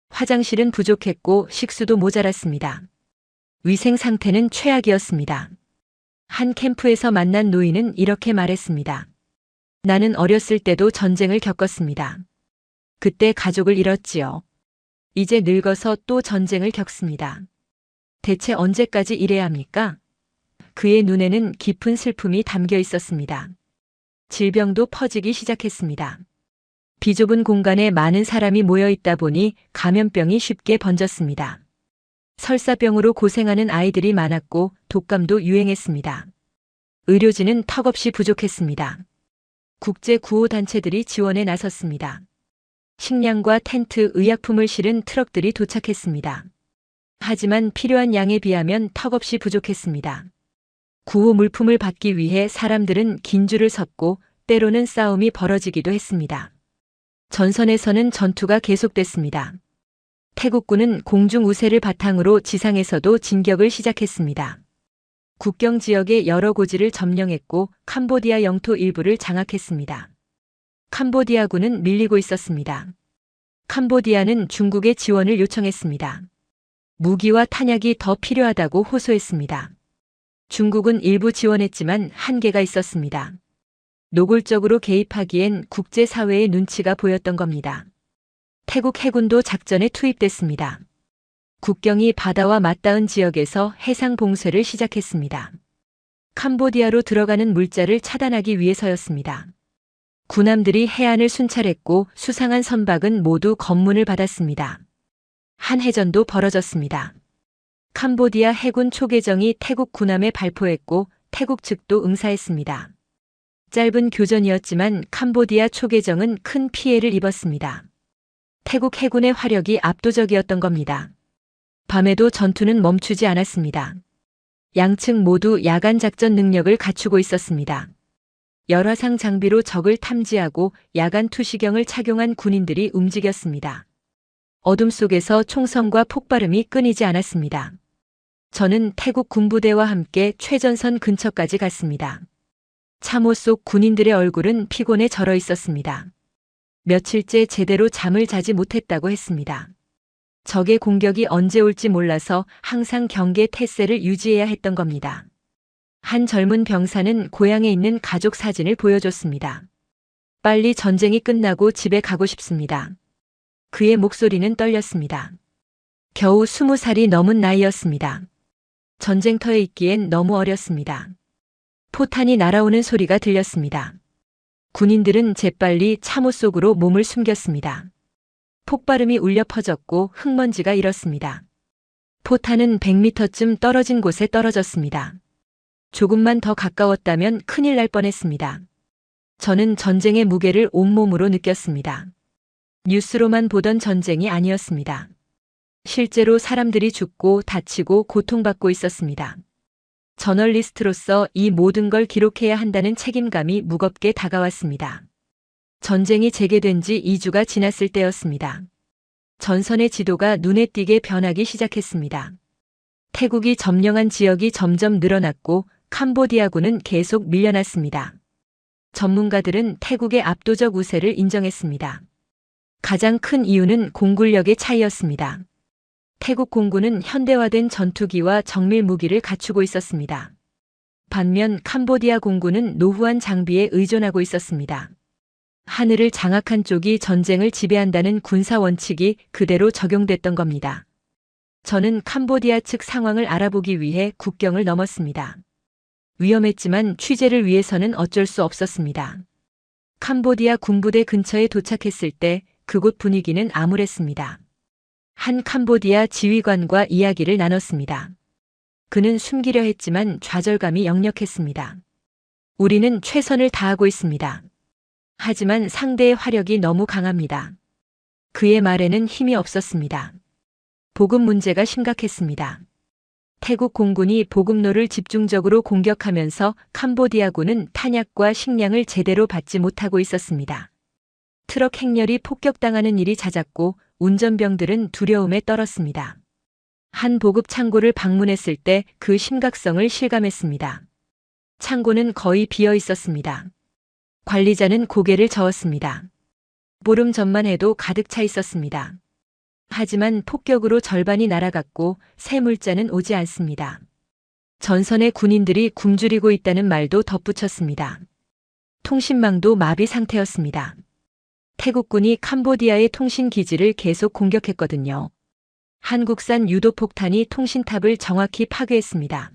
화장실은 부족했고 식수도 모자랐습니다. 위생 상태는 최악이었습니다. 한 캠프에서 만난 노인은 이렇게 말했습니다. 나는 어렸을 때도 전쟁을 겪었습니다. 그때 가족을 잃었지요. 이제 늙어서 또 전쟁을 겪습니다. 대체 언제까지 이래야 합니까? 그의 눈에는 깊은 슬픔이 담겨 있었습니다. 질병도 퍼지기 시작했습니다. 비좁은 공간에 많은 사람이 모여 있다 보니 감염병이 쉽게 번졌습니다. 설사병으로 고생하는 아이들이 많았고 독감도 유행했습니다. 의료진은 턱없이 부족했습니다. 국제 구호단체들이 지원에 나섰습니다. 식량과 텐트, 의약품을 실은 트럭들이 도착했습니다. 하지만 필요한 양에 비하면 턱없이 부족했습니다. 구호 물품을 받기 위해 사람들은 긴 줄을 섰고 때로는 싸움이 벌어지기도 했습니다. 전선에서는 전투가 계속됐습니다. 태국군은 공중 우세를 바탕으로 지상에서도 진격을 시작했습니다. 국경 지역의 여러 고지를 점령했고 캄보디아 영토 일부를 장악했습니다. 캄보디아군은 밀리고 있었습니다. 캄보디아는 중국의 지원을 요청했습니다. 무기와 탄약이 더 필요하다고 호소했습니다. 중국은 일부 지원했지만 한계가 있었습니다. 노골적으로 개입하기엔 국제사회의 눈치가 보였던 겁니다. 태국 해군도 작전에 투입됐습니다. 국경이 바다와 맞닿은 지역에서 해상 봉쇄를 시작했습니다. 캄보디아로 들어가는 물자를 차단하기 위해서였습니다. 군함들이 해안을 순찰했고 수상한 선박은 모두 검문을 받았습니다. 한 해전도 벌어졌습니다. 캄보디아 해군 초계정이 태국 군함에 발포했고 태국 측도 응사했습니다. 짧은 교전이었지만 캄보디아 초계정은 큰 피해를 입었습니다. 태국 해군의 화력이 압도적이었던 겁니다. 밤에도 전투는 멈추지 않았습니다. 양측 모두 야간 작전 능력을 갖추고 있었습니다. 열화상 장비로 적을 탐지하고 야간 투시경을 착용한 군인들이 움직였습니다. 어둠 속에서 총성과 폭발음이 끊이지 않았습니다. 저는 태국 군부대와 함께 최전선 근처까지 갔습니다. 참호 속 군인들의 얼굴은 피곤에 절어 있었습니다. 며칠째 제대로 잠을 자지 못했다고 했습니다. 적의 공격이 언제 올지 몰라서 항상 경계 태세를 유지해야 했던 겁니다. 한 젊은 병사는 고향에 있는 가족 사진을 보여줬습니다. 빨리 전쟁이 끝나고 집에 가고 싶습니다. 그의 목소리는 떨렸습니다. 겨우 20살이 넘은 나이였습니다. 전쟁터에 있기엔 너무 어렸습니다. 포탄이 날아오는 소리가 들렸습니다. 군인들은 재빨리 참호 속으로 몸을 숨겼습니다. 폭발음이 울려 퍼졌고 흙먼지가 일었습니다. 포탄은 100m쯤 떨어진 곳에 떨어졌습니다. 조금만 더 가까웠다면 큰일 날 뻔했습니다. 저는 전쟁의 무게를 온몸으로 느꼈습니다. 뉴스로만 보던 전쟁이 아니었습니다. 실제로 사람들이 죽고 다치고 고통받고 있었습니다. 저널리스트로서 이 모든 걸 기록해야 한다는 책임감이 무겁게 다가왔습니다. 전쟁이 재개된 지 2주가 지났을 때였습니다. 전선의 지도가 눈에 띄게 변하기 시작했습니다. 태국이 점령한 지역이 점점 늘어났고 캄보디아군은 계속 밀려났습니다. 전문가들은 태국의 압도적 우세를 인정했습니다. 가장 큰 이유는 공군력의 차이였습니다. 태국 공군은 현대화된 전투기와 정밀 무기를 갖추고 있었습니다. 반면 캄보디아 공군은 노후한 장비에 의존하고 있었습니다. 하늘을 장악한 쪽이 전쟁을 지배한다는 군사 원칙이 그대로 적용됐던 겁니다. 저는 캄보디아 측 상황을 알아보기 위해 국경을 넘었습니다. 위험했지만 취재를 위해서는 어쩔 수 없었습니다. 캄보디아 군부대 근처에 도착했을 때 그곳 분위기는 암울했습니다. 한 캄보디아 지휘관과 이야기를 나눴습니다. 그는 숨기려 했지만 좌절감이 역력했습니다. 우리는 최선을 다하고 있습니다. 하지만 상대의 화력이 너무 강합니다. 그의 말에는 힘이 없었습니다. 보급 문제가 심각했습니다. 태국 공군이 보급로를 집중적으로 공격하면서 캄보디아군은 탄약과 식량을 제대로 받지 못하고 있었습니다. 트럭 행렬이 폭격당하는 일이 잦았고 운전병들은 두려움에 떨었습니다. 한 보급 창고를 방문했을 때 그 심각성을 실감했습니다. 창고는 거의 비어 있었습니다. 관리자는 고개를 저었습니다. 보름 전만 해도 가득 차 있었습니다. 하지만 폭격으로 절반이 날아갔고 새 물자는 오지 않습니다. 전선의 군인들이 굶주리고 있다는 말도 덧붙였습니다. 통신망도 마비 상태였습니다. 태국군이 캄보디아의 통신 기지를 계속 공격했거든요. 한국산 유도폭탄이 통신탑을 정확히 파괴했습니다.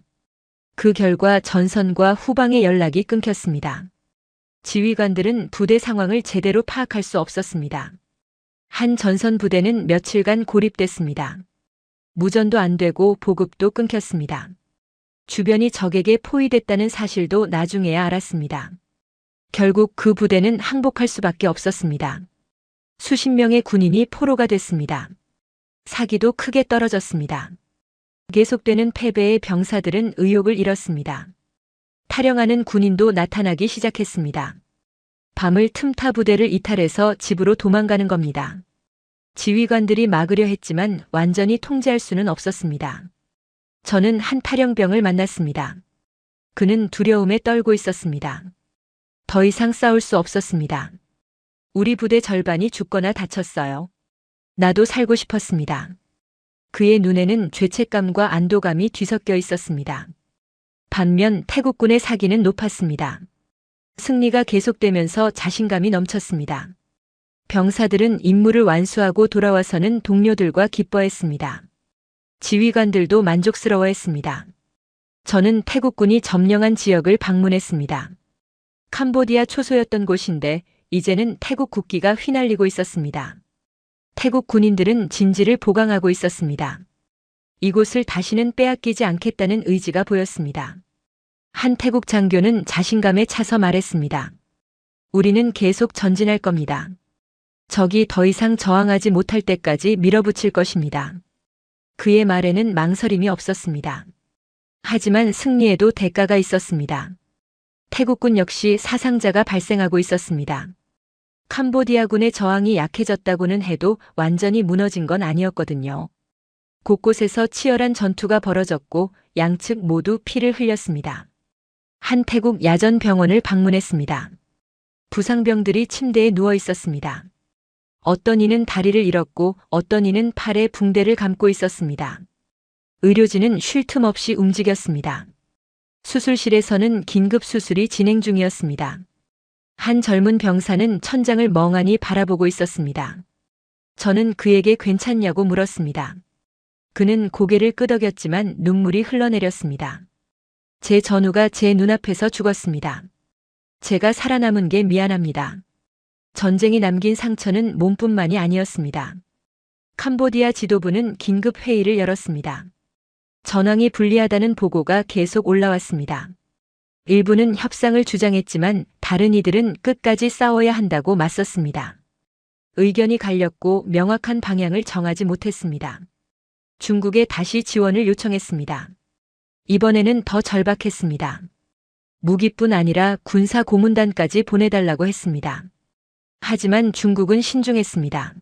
그 결과 전선과 후방의 연락이 끊겼습니다. 지휘관들은 부대 상황을 제대로 파악할 수 없었습니다. 한 전선 부대는 며칠간 고립됐습니다. 무전도 안 되고 보급도 끊겼습니다. 주변이 적에게 포위됐다는 사실도 나중에야 알았습니다. 결국 그 부대는 항복할 수밖에 없었습니다. 수십 명의 군인이 포로가 됐습니다. 사기도 크게 떨어졌습니다. 계속되는 패배에 병사들은 의욕을 잃었습니다. 탈영하는 군인도 나타나기 시작했습니다. 밤을 틈타 부대를 이탈해서 집으로 도망가는 겁니다. 지휘관들이 막으려 했지만 완전히 통제할 수는 없었습니다. 저는 한 탈영병을 만났습니다. 그는 두려움에 떨고 있었습니다. 더 이상 싸울 수 없었습니다. 우리 부대 절반이 죽거나 다쳤어요. 나도 살고 싶었습니다. 그의 눈에는 죄책감과 안도감이 뒤섞여 있었습니다. 반면 태국군의 사기는 높았습니다. 승리가 계속되면서 자신감이 넘쳤습니다. 병사들은 임무를 완수하고 돌아와서는 동료들과 기뻐했습니다. 지휘관들도 만족스러워했습니다. 저는 태국군이 점령한 지역을 방문했습니다. 캄보디아 초소였던 곳인데 이제는 태국 국기가 휘날리고 있었습니다. 태국 군인들은 진지를 보강하고 있었습니다. 이곳을 다시는 빼앗기지 않겠다는 의지가 보였습니다. 한 태국 장교는 자신감에 차서 말했습니다. 우리는 계속 전진할 겁니다. 적이 더 이상 저항하지 못할 때까지 밀어붙일 것입니다. 그의 말에는 망설임이 없었습니다. 하지만 승리에도 대가가 있었습니다. 태국군 역시 사상자가 발생하고 있었습니다. 캄보디아군의 저항이 약해졌다고는 해도 완전히 무너진 건 아니었거든요. 곳곳에서 치열한 전투가 벌어졌고 양측 모두 피를 흘렸습니다. 한 태국 야전 병원을 방문했습니다. 부상병들이 침대에 누워 있었습니다. 어떤 이는 다리를 잃었고 어떤 이는 팔에 붕대를 감고 있었습니다. 의료진은 쉴 틈 없이 움직였습니다. 수술실에서는 긴급 수술이 진행 중이었습니다. 한 젊은 병사는 천장을 멍하니 바라보고 있었습니다. 저는 그에게 괜찮냐고 물었습니다. 그는 고개를 끄덕였지만 눈물이 흘러내렸습니다. 제 전우가 제 눈앞에서 죽었습니다. 제가 살아남은 게 미안합니다. 전쟁이 남긴 상처는 몸뿐만이 아니었습니다. 캄보디아 지도부는 긴급 회의를 열었습니다. 전황이 불리하다는 보고가 계속 올라왔습니다. 일부는 협상을 주장했지만 다른 이들은 끝까지 싸워야 한다고 맞섰습니다. 의견이 갈렸고 명확한 방향을 정하지 못했습니다. 중국에 다시 지원을 요청했습니다. 이번에는 더 절박했습니다. 무기뿐 아니라 군사 고문단까지 보내달라고 했습니다. 하지만 중국은 신중했습니다.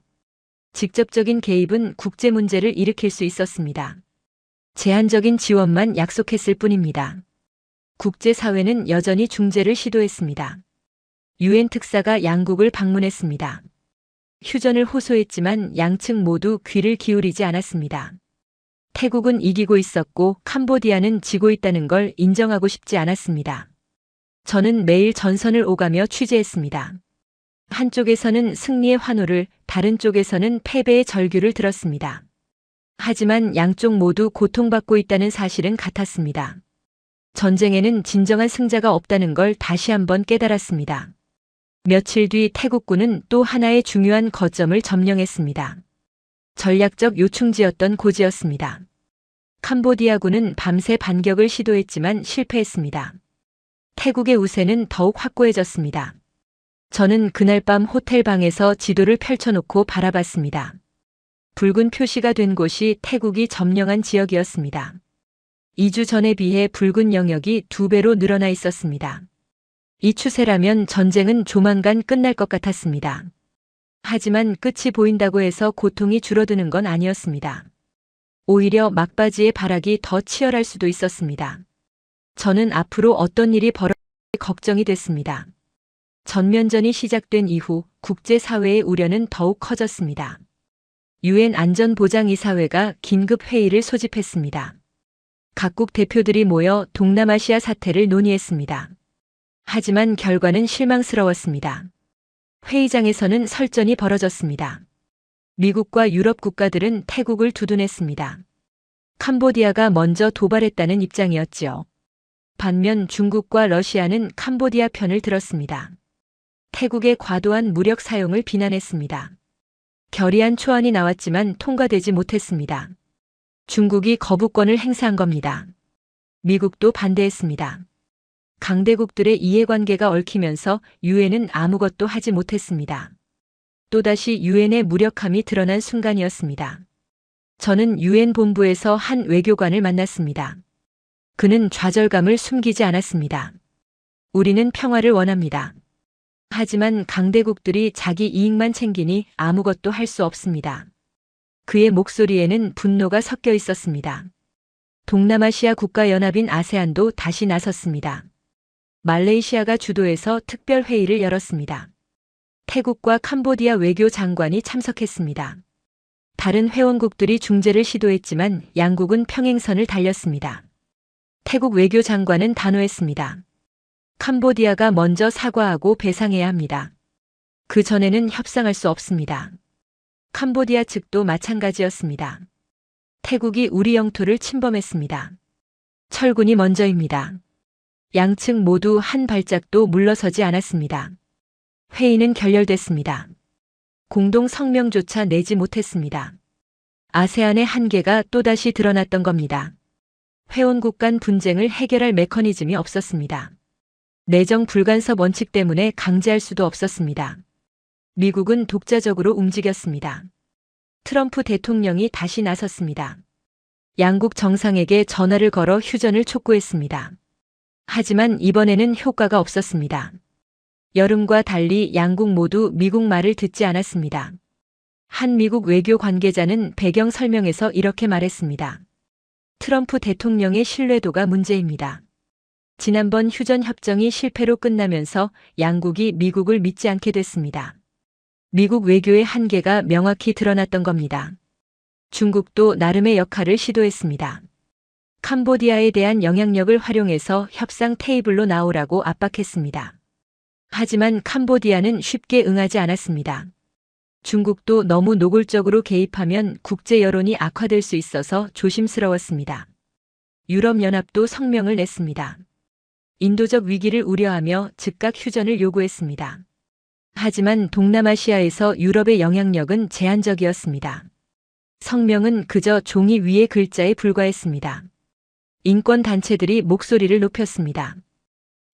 직접적인 개입은 국제 문제를 일으킬 수 있었습니다. 제한적인 지원만 약속했을 뿐입니다. 국제사회는 여전히 중재를 시도했습니다. 유엔 특사가 양국을 방문했습니다. 휴전을 호소했지만 양측 모두 귀를 기울이지 않았습니다. 태국은 이기고 있었고 캄보디아는 지고 있다는 걸 인정하고 싶지 않았습니다. 저는 매일 전선을 오가며 취재했습니다. 한쪽에서는 승리의 환호를, 다른 쪽에서는 패배의 절규를 들었습니다. 하지만 양쪽 모두 고통받고 있다는 사실은 같았습니다. 전쟁에는 진정한 승자가 없다는 걸 다시 한번 깨달았습니다. 며칠 뒤 태국군은 또 하나의 중요한 거점을 점령했습니다. 전략적 요충지였던 고지였습니다. 캄보디아군은 밤새 반격을 시도했지만 실패했습니다. 태국의 우세는 더욱 확고해졌습니다. 저는 그날 밤 호텔 방에서 지도를 펼쳐놓고 바라봤습니다. 붉은 표시가 된 곳이 태국이 점령한 지역이었습니다. 2주 전에 비해 붉은 영역이 2배로 늘어나 있었습니다. 이 추세라면 전쟁은 조만간 끝날 것 같았습니다. 하지만 끝이 보인다고 해서 고통이 줄어드는 건 아니었습니다. 오히려 막바지의 발악이 더 치열할 수도 있었습니다. 저는 앞으로 어떤 일이 벌어질지 걱정이 됐습니다. 전면전이 시작된 이후 국제사회의 우려는 더욱 커졌습니다. 유엔 안전보장이사회가 긴급 회의를 소집했습니다. 각국 대표들이 모여 동남아시아 사태를 논의했습니다. 하지만 결과는 실망스러웠습니다. 회의장에서는 설전이 벌어졌습니다. 미국과 유럽 국가들은 태국을 두둔했습니다. 캄보디아가 먼저 도발했다는 입장이었지요. 반면 중국과 러시아는 캄보디아 편을 들었습니다. 태국의 과도한 무력 사용을 비난했습니다. 결의안 초안이 나왔지만 통과되지 못했습니다. 중국이 거부권을 행사한 겁니다. 미국도 반대했습니다. 강대국들의 이해관계가 얽히면서 유엔은 아무것도 하지 못했습니다. 또다시 유엔의 무력함이 드러난 순간이었습니다. 저는 유엔 본부에서 한 외교관을 만났습니다. 그는 좌절감을 숨기지 않았습니다. 우리는 평화를 원합니다. 하지만 강대국들이 자기 이익만 챙기니 아무것도 할 수 없습니다. 그의 목소리에는 분노가 섞여 있었습니다. 동남아시아 국가연합인 아세안도 다시 나섰습니다. 말레이시아가 주도해서 특별회의를 열었습니다. 태국과 캄보디아 외교장관이 참석했습니다. 다른 회원국들이 중재를 시도했지만 양국은 평행선을 달렸습니다. 태국 외교장관은 단호했습니다. 캄보디아가 먼저 사과하고 배상해야 합니다. 그 전에는 협상할 수 없습니다. 캄보디아 측도 마찬가지였습니다. 태국이 우리 영토를 침범했습니다. 철군이 먼저입니다. 양측 모두 한 발짝도 물러서지 않았습니다. 회의는 결렬됐습니다. 공동 성명조차 내지 못했습니다. 아세안의 한계가 또다시 드러났던 겁니다. 회원국 간 분쟁을 해결할 메커니즘이 없었습니다. 내정 불간섭 원칙 때문에 강제할 수도 없었습니다. 미국은 독자적으로 움직였습니다. 트럼프 대통령이 다시 나섰습니다. 양국 정상에게 전화를 걸어 휴전을 촉구했습니다. 하지만 이번에는 효과가 없었습니다. 여름과 달리 양국 모두 미국 말을 듣지 않았습니다. 한 미국 외교 관계자는 배경 설명에서 이렇게 말했습니다. 트럼프 대통령의 신뢰도가 문제입니다. 지난번 휴전 협정이 실패로 끝나면서 양국이 미국을 믿지 않게 됐습니다. 미국 외교의 한계가 명확히 드러났던 겁니다. 중국도 나름의 역할을 시도했습니다. 캄보디아에 대한 영향력을 활용해서 협상 테이블로 나오라고 압박했습니다. 하지만 캄보디아는 쉽게 응하지 않았습니다. 중국도 너무 노골적으로 개입하면 국제 여론이 악화될 수 있어서 조심스러웠습니다. 유럽연합도 성명을 냈습니다. 인도적 위기를 우려하며 즉각 휴전을 요구했습니다. 하지만 동남아시아에서 유럽의 영향력은 제한적이었습니다. 성명은 그저 종이 위의 글자에 불과했습니다. 인권단체들이 목소리를 높였습니다.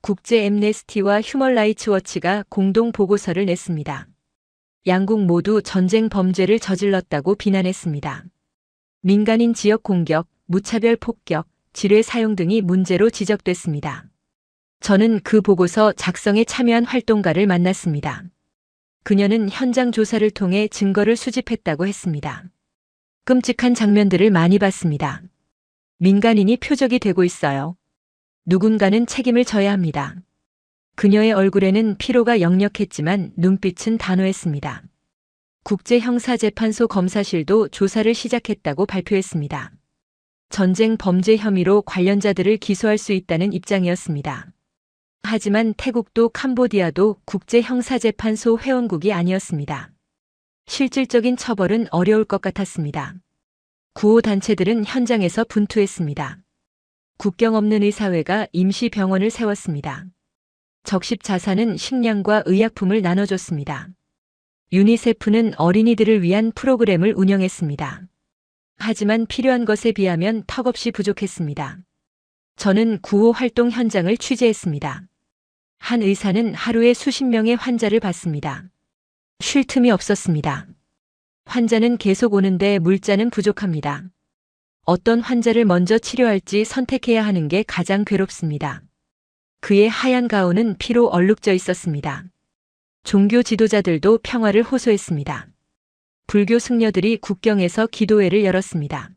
국제 엠네스티와 휴먼 라이츠 워치가 공동 보고서를 냈습니다. 양국 모두 전쟁 범죄를 저질렀다고 비난했습니다. 민간인 지역 공격, 무차별 폭격, 지뢰 사용 등이 문제로 지적됐습니다. 저는 그 보고서 작성에 참여한 활동가를 만났습니다. 그녀는 현장 조사를 통해 증거를 수집했다고 했습니다. 끔찍한 장면들을 많이 봤습니다. 민간인이 표적이 되고 있어요. 누군가는 책임을 져야 합니다. 그녀의 얼굴에는 피로가 역력했지만 눈빛은 단호했습니다. 국제형사재판소 검사실도 조사를 시작했다고 발표했습니다. 전쟁 범죄 혐의로 관련자들을 기소할 수 있다는 입장이었습니다. 하지만 태국도 캄보디아도 국제형사재판소 회원국이 아니었습니다. 실질적인 처벌은 어려울 것 같았습니다. 구호단체들은 현장에서 분투했습니다. 국경 없는 의사회가 임시병원을 세웠습니다. 적십자사는 식량과 의약품을 나눠줬습니다. 유니세프는 어린이들을 위한 프로그램을 운영했습니다. 하지만 필요한 것에 비하면 턱없이 부족했습니다. 저는 구호 활동 현장을 취재했습니다. 한 의사는 하루에 수십 명의 환자를 봤습니다. 쉴 틈이 없었습니다. 환자는 계속 오는데 물자는 부족합니다. 어떤 환자를 먼저 치료할지 선택해야 하는 게 가장 괴롭습니다. 그의 하얀 가운은 피로 얼룩져 있었습니다. 종교 지도자들도 평화를 호소했습니다. 불교 승려들이 국경에서 기도회를 열었습니다.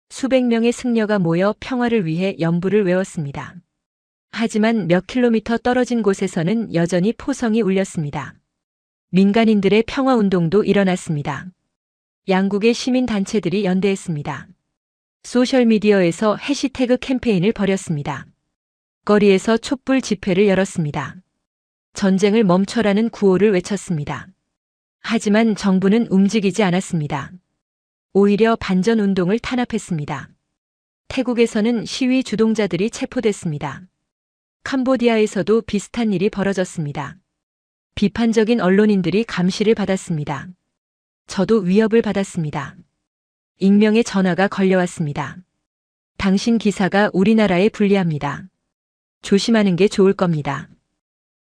수백 명의 승려가 모여 평화를 위해 연부를 외웠습니다. 하지만 몇 킬로미터 떨어진 곳에서는 여전히 포성이 울렸습니다. 민간인들의 평화운동도 일어났습니다. 양국의 시민단체들이 연대했습니다. 소셜미디어에서 해시태그 캠페인을 벌였습니다. 거리에서 촛불 집회를 열었습니다. 전쟁을 멈춰라는 구호를 외쳤습니다. 하지만 정부는 움직이지 않았습니다. 오히려 반전운동을 탄압했습니다. 태국에서는 시위 주동자들이 체포됐습니다. 캄보디아에서도 비슷한 일이 벌어졌습니다. 비판적인 언론인들이 감시를 받았습니다. 저도 위협을 받았습니다. 익명의 전화가 걸려왔습니다. 당신 기사가 우리나라에 불리합니다. 조심하는 게 좋을 겁니다.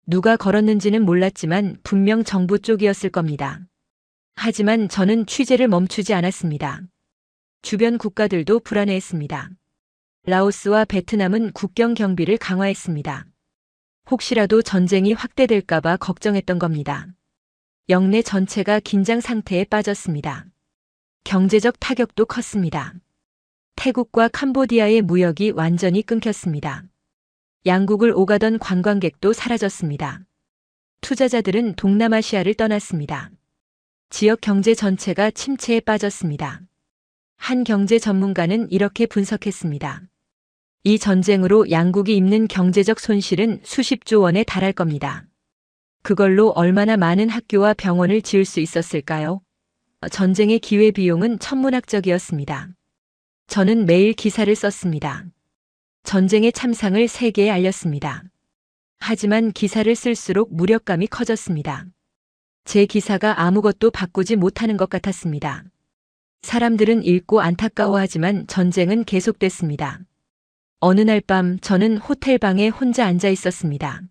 누가 걸었는지는 몰랐지만 분명 정부 쪽이었을 겁니다. 하지만 저는 취재를 멈추지 않았습니다. 주변 국가들도 불안해했습니다. 라오스와 베트남은 국경 경비를 강화했습니다. 혹시라도 전쟁이 확대될까봐 걱정했던 겁니다. 영내 전체가 긴장 상태에 빠졌습니다. 경제적 타격도 컸습니다. 태국과 캄보디아의 무역이 완전히 끊겼습니다. 양국을 오가던 관광객도 사라졌습니다. 투자자들은 동남아시아를 떠났습니다. 지역 경제 전체가 침체에 빠졌습니다. 한 경제 전문가는 이렇게 분석했습니다. 이 전쟁으로 양국이 입는 경제적 손실은 수십조 원에 달할 겁니다. 그걸로 얼마나 많은 학교와 병원을 지을 수 있었을까요? 전쟁의 기회비용은 천문학적이었습니다. 저는 매일 기사를 썼습니다. 전쟁의 참상을 세계에 알렸습니다. 하지만 기사를 쓸수록 무력감이 커졌습니다. 제 기사가 아무것도 바꾸지 못하는 것 같았습니다. 사람들은 읽고 안타까워하지만 전쟁은 계속됐습니다. 어느 날 밤 저는 호텔 방에 혼자 앉아 있었습니다.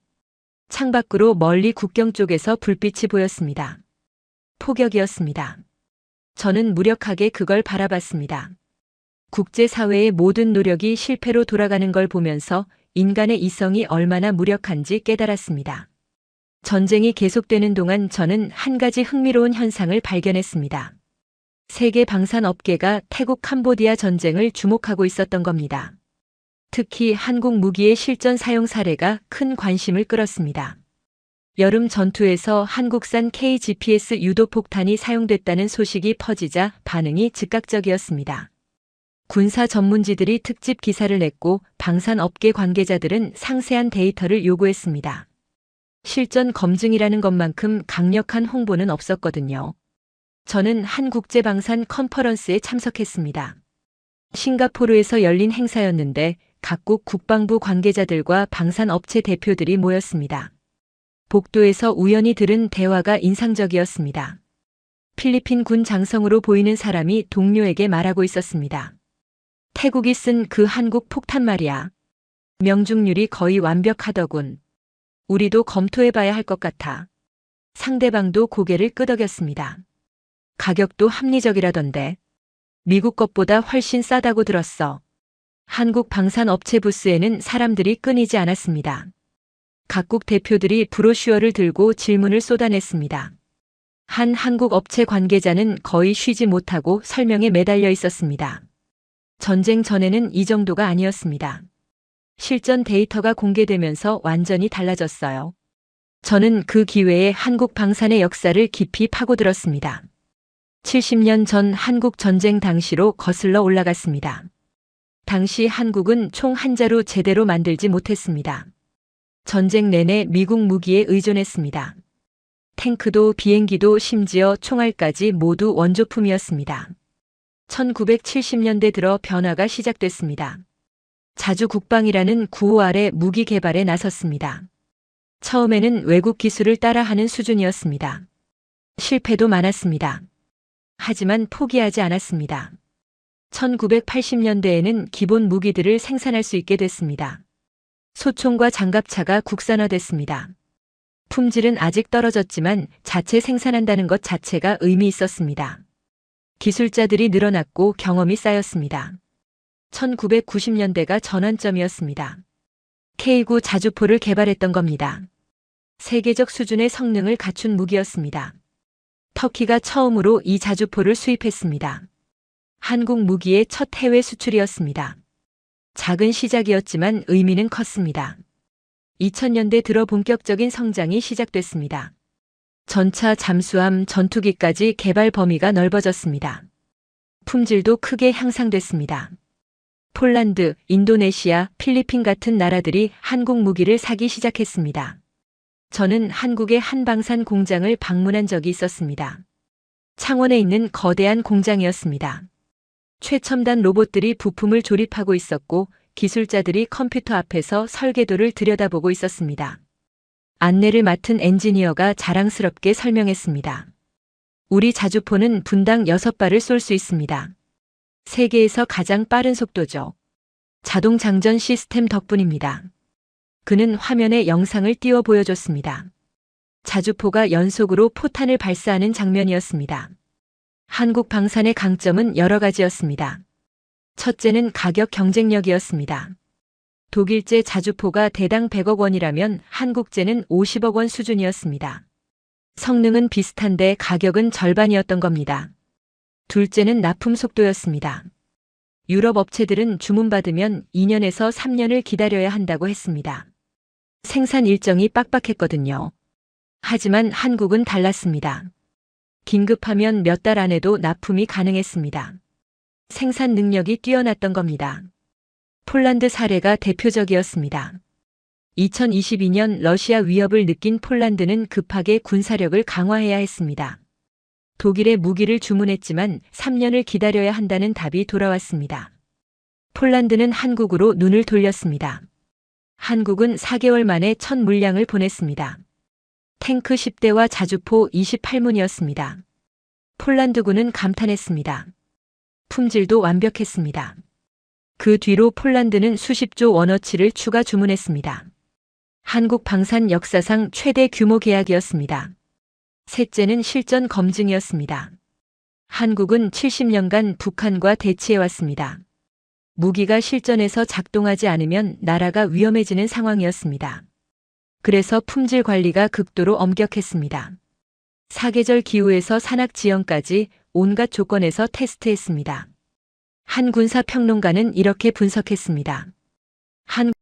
창밖으로 멀리 국경 쪽에서 불빛이 보였습니다. 폭격이었습니다. 저는 무력하게 그걸 바라봤습니다. 국제사회의 모든 노력이 실패로 돌아가는 걸 보면서 인간의 이성이 얼마나 무력한지 깨달았습니다. 전쟁이 계속되는 동안 저는 한 가지 흥미로운 현상을 발견했습니다. 세계 방산업계가 태국 캄보디아 전쟁을 주목하고 있었던 겁니다. 특히 한국 무기의 실전 사용 사례가 큰 관심을 끌었습니다. 여름 전투에서 한국산 KGPS 유도폭탄이 사용됐다는 소식이 퍼지자 반응이 즉각적이었습니다. 군사 전문지들이 특집 기사를 냈고 방산업계 관계자들은 상세한 데이터를 요구했습니다. 실전 검증이라는 것만큼 강력한 홍보는 없었거든요. 저는 한 국제방산 컨퍼런스에 참석했습니다. 싱가포르에서 열린 행사였는데 각국 국방부 관계자들과 방산업체 대표들이 모였습니다. 복도에서 우연히 들은 대화가 인상적이었습니다. 필리핀 군 장성으로 보이는 사람이 동료에게 말하고 있었습니다. 태국이 쓴 그 한국 폭탄 말이야. 명중률이 거의 완벽하더군. 우리도 검토해봐야 할 것 같아. 상대방도 고개를 끄덕였습니다. 가격도 합리적이라던데. 미국 것보다 훨씬 싸다고 들었어. 한국 방산업체 부스에는 사람들이 끊이지 않았습니다. 각국 대표들이 브로슈어를 들고 질문을 쏟아냈습니다. 한 한국 업체 관계자는 거의 쉬지 못하고 설명에 매달려 있었습니다. 전쟁 전에는 이 정도가 아니었습니다. 실전 데이터가 공개되면서 완전히 달라졌어요. 저는 그 기회에 한국 방산의 역사를 깊이 파고들었습니다. 70년 전 한국 전쟁 당시로 거슬러 올라갔습니다. 당시 한국은 총 한 자루 제대로 만들지 못했습니다. 전쟁 내내 미국 무기에 의존했습니다. 탱크도 비행기도 심지어 총알까지 모두 원조품이었습니다. 1970년대 들어 변화가 시작됐습니다. 자주 국방이라는 구호 아래 무기 개발에 나섰습니다. 처음에는 외국 기술을 따라하는 수준이었습니다. 실패도 많았습니다. 하지만 포기하지 않았습니다. 1980년대에는 기본 무기들을 생산할 수 있게 됐습니다. 소총과 장갑차가 국산화됐습니다. 품질은 아직 떨어졌지만 자체 생산한다는 것 자체가 의미 있었습니다. 기술자들이 늘어났고 경험이 쌓였습니다. 1990년대가 전환점이었습니다. K9 자주포를 개발했던 겁니다. 세계적 수준의 성능을 갖춘 무기였습니다. 터키가 처음으로 이 자주포를 수입했습니다. 한국 무기의 첫 해외 수출이었습니다. 작은 시작이었지만 의미는 컸습니다. 2000년대 들어 본격적인 성장이 시작됐습니다. 전차, 잠수함, 전투기까지 개발 범위가 넓어졌습니다. 품질도 크게 향상됐습니다. 폴란드, 인도네시아, 필리핀 같은 나라들이 한국 무기를 사기 시작했습니다. 저는 한국의 한방산 공장을 방문한 적이 있었습니다. 창원에 있는 거대한 공장이었습니다. 최첨단 로봇들이 부품을 조립하고 있었고 기술자들이 컴퓨터 앞에서 설계도를 들여다보고 있었습니다. 안내를 맡은 엔지니어가 자랑스럽게 설명했습니다. 우리 자주포는 분당 6발을 쏠 수 있습니다. 세계에서 가장 빠른 속도죠. 자동 장전 시스템 덕분입니다. 그는 화면에 영상을 띄워 보여줬습니다. 자주포가 연속으로 포탄을 발사하는 장면이었습니다. 한국 방산의 강점은 여러 가지였습니다. 첫째는 가격 경쟁력이었습니다. 독일제 자주포가 대당 100억 원이라면 한국제는 50억 원 수준이었습니다. 성능은 비슷한데 가격은 절반이었던 겁니다. 둘째는 납품 속도였습니다. 유럽 업체들은 주문받으면 2년에서 3년을 기다려야 한다고 했습니다. 생산 일정이 빡빡했거든요. 하지만 한국은 달랐습니다. 긴급하면 몇 달 안에도 납품이 가능했습니다. 생산 능력이 뛰어났던 겁니다. 폴란드 사례가 대표적이었습니다. 2022년 러시아 위협을 느낀 폴란드는 급하게 군사력을 강화해야 했습니다. 독일에 무기를 주문했지만 3년을 기다려야 한다는 답이 돌아왔습니다. 폴란드는 한국으로 눈을 돌렸습니다. 한국은 4개월 만에 첫 물량을 보냈습니다. 탱크 10대와 자주포 28문이었습니다. 폴란드군은 감탄했습니다. 품질도 완벽했습니다. 그 뒤로 폴란드는 수십조 원어치를 추가 주문했습니다. 한국 방산 역사상 최대 규모 계약이었습니다. 셋째는 실전 검증이었습니다. 한국은 70년간 북한과 대치해왔습니다. 무기가 실전에서 작동하지 않으면 나라가 위험해지는 상황이었습니다. 그래서 품질 관리가 극도로 엄격했습니다. 사계절 기후에서 산악 지형까지 온갖 조건에서 테스트했습니다. 한 군사 평론가는 이렇게 분석했습니다. 한국